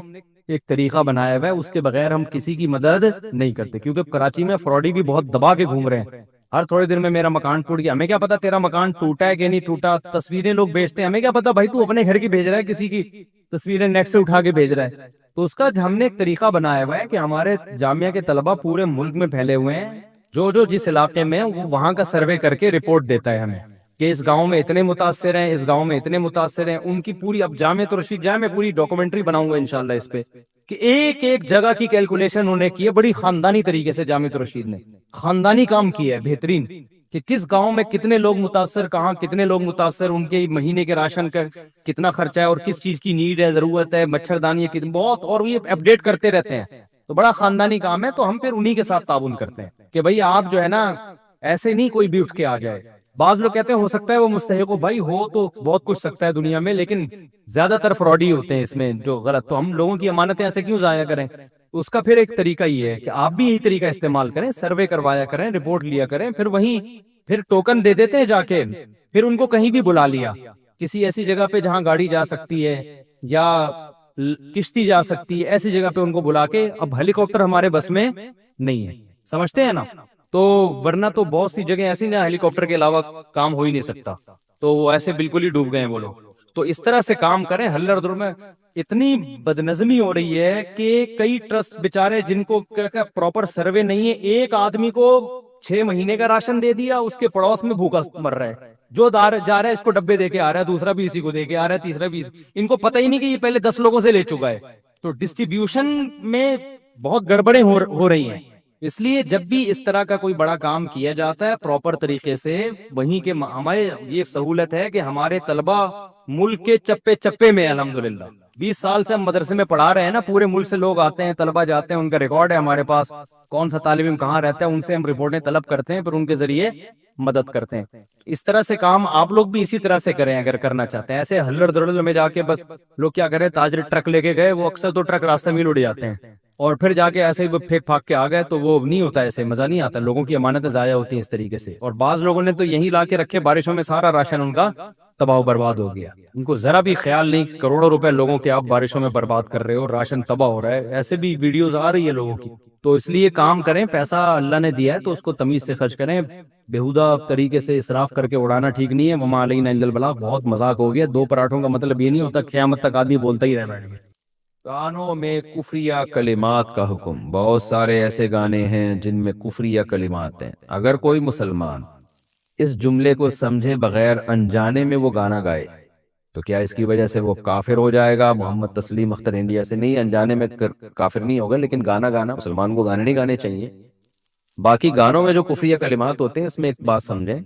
ایک طریقہ بنایا ہوا ہے, اس کے بغیر ہم کسی کی مدد نہیں کرتے, کیونکہ کراچی میں فراڈی بھی بہت دبا کے گھوم رہے ہیں. ہر تھوڑے دن میں میرا مکان ٹوٹ گیا, ہمیں کیا پتا تیرا مکان ٹوٹا ہے کہ نہیں ٹوٹا. تصویریں لوگ بھیجتے ہیں, ہمیں کیا پتا بھائی تو اپنے گھر کی بھیج رہا ہے, کسی کی تصویریں نیٹ سے اٹھا کے بھیج رہا ہے. تو اس کا ہم نے ایک طریقہ بنایا ہوا ہے کہ ہمارے جامعہ کے طلبہ پورے ملک میں پھیلے ہوئے ہیں, جو جس علاقے میں وہ وہاں کا سروے کر کے رپورٹ دیتا ہے ہمیں کہ اس گاؤں میں اتنے متاثر ہیں, اس گاؤں میں اتنے متاثر ہیں. ان کی پوری, اب جامعہ رشید جائے, میں پوری ڈاکومنٹری بناؤں گا انشاءاللہ اس پہ, کہ ایک ایک جگہ کی کیلکولیشن انہوں نے کی ہے بڑی خاندانی طریقے سے. جامعہ رشید نے خاندانی کام کیا ہے بہترین, کہ کس گاؤں میں کتنے لوگ متاثر, کہاں کتنے لوگ متاثر, ان کے مہینے کے راشن کا کتنا خرچہ ہے اور کس چیز کی نیڈ ہے, ضرورت ہے, مچھردانی ہے کتنی, بہت, اور یہ اپڈیٹ کرتے رہتے ہیں. تو بڑا خاندانی کام ہے. تو ہم پھر انہی کے ساتھ تعاون کرتے ہیں کہ بھئی آپ جو ہے نا ایسے نہیں کوئی بھی اٹھ کے آ جائے. بعض لوگ کہتے ہیں ہو سکتا ہے وہ مستحق ہو, بھائی ہو تو بہت کچھ سکتا ہے دنیا میں, لیکن زیادہ تر فراڈی ہوتے ہیں اس میں جو غلط. تو ہم لوگوں کی امانتیں ایسے کیوں ضائع کریں؟ اس کا پھر ایک طریقہ یہ ہے کہ آپ بھی یہی طریقہ استعمال کریں, سروے کروایا کریں, رپورٹ لیا کریں, پھر وہیں پھر ٹوکن دے دیتے ہیں جا کے, پھر ان کو کہیں بھی بلا لیا کسی ایسی جگہ پہ جہاں گاڑی جا سکتی ہے یا کشتی جا سکتی ہے, ایسی جگہ پہ ان کو بلا کے. اب ہیلی کاپٹر ہمارے بس میں نہیں ہے, سمجھتے ہیں نا, تو ورنہ تو بہت سی جگہ ایسی نا ہیلی کاپٹر کے علاوہ کام ہو ہی نہیں سکتا, تو وہ ایسے بالکل ہی ڈوب گئے ہیں وہ لوگ. تو اس طرح سے کام کریں. ہلر در میں اتنی بدنظمی ہو رہی ہے کہ کئی ٹرسٹ بیچارے جن کو پراپر سروے نہیں ہے, ایک آدمی کو 6 مہینے کا راشن دے دیا, اس کے پڑوس میں بھوکا مر رہا ہے, جو جا رہا ہے اس کو ڈبے دے کے آ رہا ہے, دوسرا بھی اسی کو دے کے آ رہا ہے, تیسرا بھی. ان کو پتہ ہی نہیں کہ یہ پہلے 10 لوگوں سے لے چکا ہے. تو ڈسٹریبیوشن میں بہت گڑبڑیں ہو رہی ہیں. اس لیے جب بھی اس طرح کا کوئی بڑا کام کیا جاتا ہے پراپر طریقے سے, وہیں کے ہمارے یہ سہولت ہے کہ ہمارے طلبہ ملک کے چپے چپے میں الحمدللہ 20 سال سے ہم مدرسے میں پڑھا رہے ہیں نا, پورے ملک سے لوگ آتے ہیں, طلبہ جاتے ہیں, ان کا ریکارڈ ہے ہمارے پاس, کون سا طالب علم کہاں رہتا ہے, ان سے ہم رپورٹیں طلب کرتے ہیں, پھر ان کے ذریعے مدد کرتے ہیں. اس طرح سے کام آپ لوگ بھی اسی طرح سے کریں اگر کرنا چاہتے ہیں. ایسے ہلڑ دڑل میں جا کے بس لوگ کیا کریں, تاجر ٹرک لے کے گئے, وہ اکثر تو ٹرک راستہ میں اڑ جاتے ہیں, اور پھر جا کے ایسے ہی پھینک پھاک کے آ گئے, تو وہ نہیں ہوتا, ایسے مزہ نہیں آتا. لوگوں کی امانتیں ضائع ہوتی ہیں اس طریقے سے. اور بعض لوگوں نے تو یہی لا کے رکھے, بارشوں میں سارا راشن ان کا تباہ و برباد ہو گیا. ان کو ذرا بھی خیال نہیں, کروڑوں روپے لوگوں کے آپ بارشوں میں برباد کر رہے ہو, راشن تباہ ہو رہا ہے. ایسے بھی ویڈیوز آ رہی ہے لوگوں کی. تو اس لیے کام کریں, پیسہ اللہ نے دیا ہے تو اس کو تمیز سے خرچ کریں, بےہودہ طریقے سے اسراف کر کے اڑانا ٹھیک نہیں ہے. وما علینا الا البلاغ, بہت مذاق ہو گیا. 2 پراٹھوں کا مطلب یہ نہیں ہوتا قیامت تک آدمی بولتا ہی رہنا ہے. گانوں میں کفریہ کلمات کا حکم. بہت سارے ایسے گانے ہیں جن میں کفریہ کلمات ہیں. اگر کوئی مسلمان اس جملے کو سمجھے بغیر انجانے میں وہ گانا گائے تو کیا اس کی وجہ سے وہ کافر ہو جائے گا؟ محمد تسلیم اختر انڈیا سے. نہیں, انجانے میں کافر نہیں ہوگا, لیکن گانا مسلمان کو گانے نہیں گانے چاہیے. باقی گانوں میں جو کفریہ کلمات ہوتے ہیں, اس میں ایک بات سمجھیں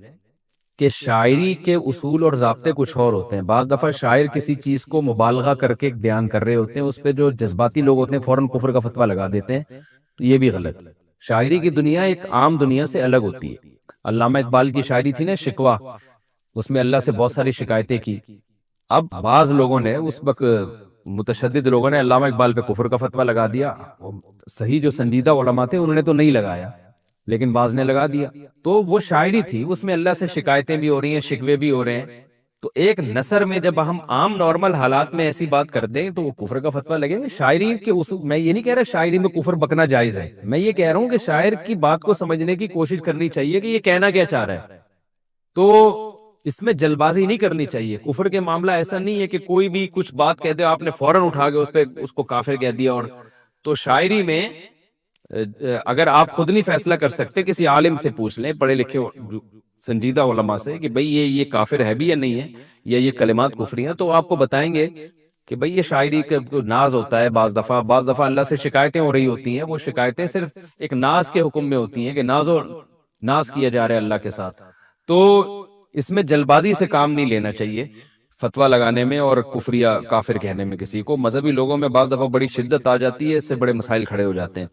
کہ شاعری کے اصول اور ضابطے کچھ اور ہوتے ہیں. بعض دفعہ شاعر کسی چیز کو مبالغہ کر کے بیان کر رہے ہوتے ہیں, اس پہ جو جذباتی لوگ ہوتے ہیں فوراً کفر کا فتویٰ لگا دیتے ہیں, تو یہ بھی غلط. شاعری کی دنیا ایک عام دنیا سے الگ ہوتی ہے. علامہ اقبال کی شاعری تھی نا شکوہ, اس میں اللہ سے بہت ساری شکایتیں کی. اب بعض لوگوں نے اس وقت متشدد لوگوں نے علامہ اقبال پہ کفر کا فتویٰ لگا دیا. صحیح جو سنجیدہ علماء تھے انہوں نے تو نہیں لگایا, لیکن بعض نے لگا دیا. تو وہ شاعری تھی, اس میں اللہ سے شکایتیں بھی ہو رہی ہیں, شکوے بھی ہو رہے ہیں. تو ایک نثر میں جب ہم عام نارمل حالات میں ایسی بات کر دیں تو وہ کفر کا فتویٰ لگے گا. شاعری کے اصول, میں یہ نہیں کہہ رہا شاعری میں کفر بکنا جائز ہے, میں یہ کہہ رہا ہوں کہ شاعر کی بات کو سمجھنے کی کوشش کرنی چاہیے کہ یہ کہنا کیا چاہ رہا ہے. تو اس میں جلد بازی نہیں کرنی چاہیے. کفر کے معاملہ ایسا نہیں ہے کہ کوئی بھی کچھ بات کہہ دے, آپ نے فوراً اٹھا کے اس کو کافر کہہ دیا. اور تو شاعری میں اگر آپ خود نہیں فیصلہ کر سکتے, کسی عالم سے پوچھ لیں, پڑھے لکھے سنجیدہ علماء سے, کہ بھئی یہ کافر ہے بھی یا نہیں ہے, یا یہ کلمات کفری ہیں, تو آپ کو بتائیں گے کہ بھئی یہ شاعری کا ناز ہوتا ہے. بعض دفعہ اللہ سے شکایتیں ہو رہی ہوتی ہیں, وہ شکایتیں صرف ایک ناز کے حکم میں ہوتی ہیں کہ ناز کیا جا رہا ہے اللہ کے ساتھ. تو اس میں جلد بازی سے کام نہیں لینا چاہیے فتویٰ لگانے میں اور کفریہ کافر کہنے میں کسی کو. مذہبی لوگوں میں بعض دفعہ بڑی شدت آ جاتی ہے, اس سے بڑے مسائل کھڑے ہو جاتے ہیں.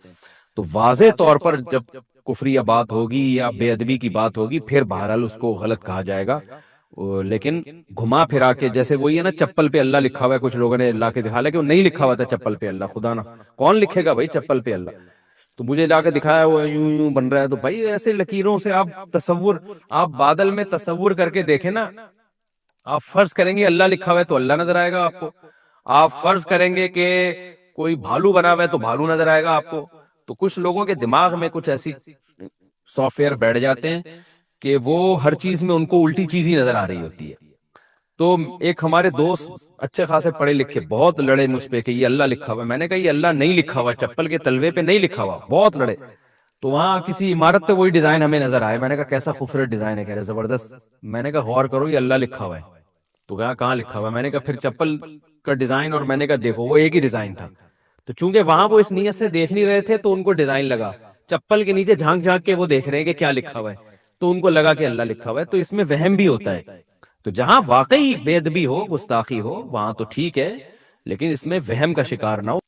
تو واضح طور پر جب کفریہ بات ہوگی یا بے ادبی کی بات ہوگی پھر بہرحال اس کو غلط کہا جائے گا. لیکن گھما پھرا کے جیسے وہی ہے نا چپل پہ اللہ لکھا ہوا ہے, کچھ لوگوں نے لا کے دکھا لیا کہ وہ نہیں لکھا ہوا تھا چپل پہ اللہ, خدا نا کون لکھے گا بھائی چپل پہ اللہ, تو مجھے لا کے دکھایا وہ یوں یوں بن رہا ہے. تو بھائی ایسے لکیروں سے آپ تصور, آپ بادل میں تصور کر کے دیکھیں نا, آپ فرض کریں گے اللہ لکھا ہوا ہے تو اللہ نظر آئے گا آپ کو, آپ فرض کریں گے کہ کوئی بھالو بنا ہوا ہے تو بھالو نظر آئے گا آپ کو. تو کچھ لوگوں کے دماغ میں کچھ ایسی سافٹ ویئر بیٹھ جاتے ہیں کہ وہ ہر چیز میں ان کو الٹی چیز ہی نظر آ رہی ہوتی ہے. تو ایک ہمارے دوست اچھے خاصے پڑھے لکھے بہت لڑے مجھ پہ کہ یہ اللہ لکھا ہوا ہے. میں نے کہا یہ اللہ نہیں لکھا ہوا, چپل کے تلوے پہ نہیں لکھا ہوا, بہت لڑے. تو وہاں کسی عمارت پہ وہی ڈیزائن ہمیں نظر آئے, میں نے کہا کیسا خوبصورت ڈیزائن ہے, کہہ رہے زبردست. میں نے کہا غور کرو یہ اللہ لکھا ہوا ہے. تو کہا کہاں لکھا ہوا ہے, میں نے کہا پھر چپل کا ڈیزائن, اور میں نے کہا دیکھو وہ ایک ہی ڈیزائن تھا. تو چونکہ وہاں وہ اس نیت سے دیکھ نہیں رہے تھے تو ان کو ڈیزائن لگا, چپل کے نیچے جھانک جھانک کے وہ دیکھ رہے ہیں کہ کیا لکھا ہوا ہے, تو ان کو لگا کہ اللہ لکھا ہوا ہے. تو اس میں وہم بھی ہوتا ہے. تو جہاں واقعی بے ادبی ہو, گستاخی ہو, وہاں تو ٹھیک ہے, لیکن اس میں وہم کا شکار نہ ہو.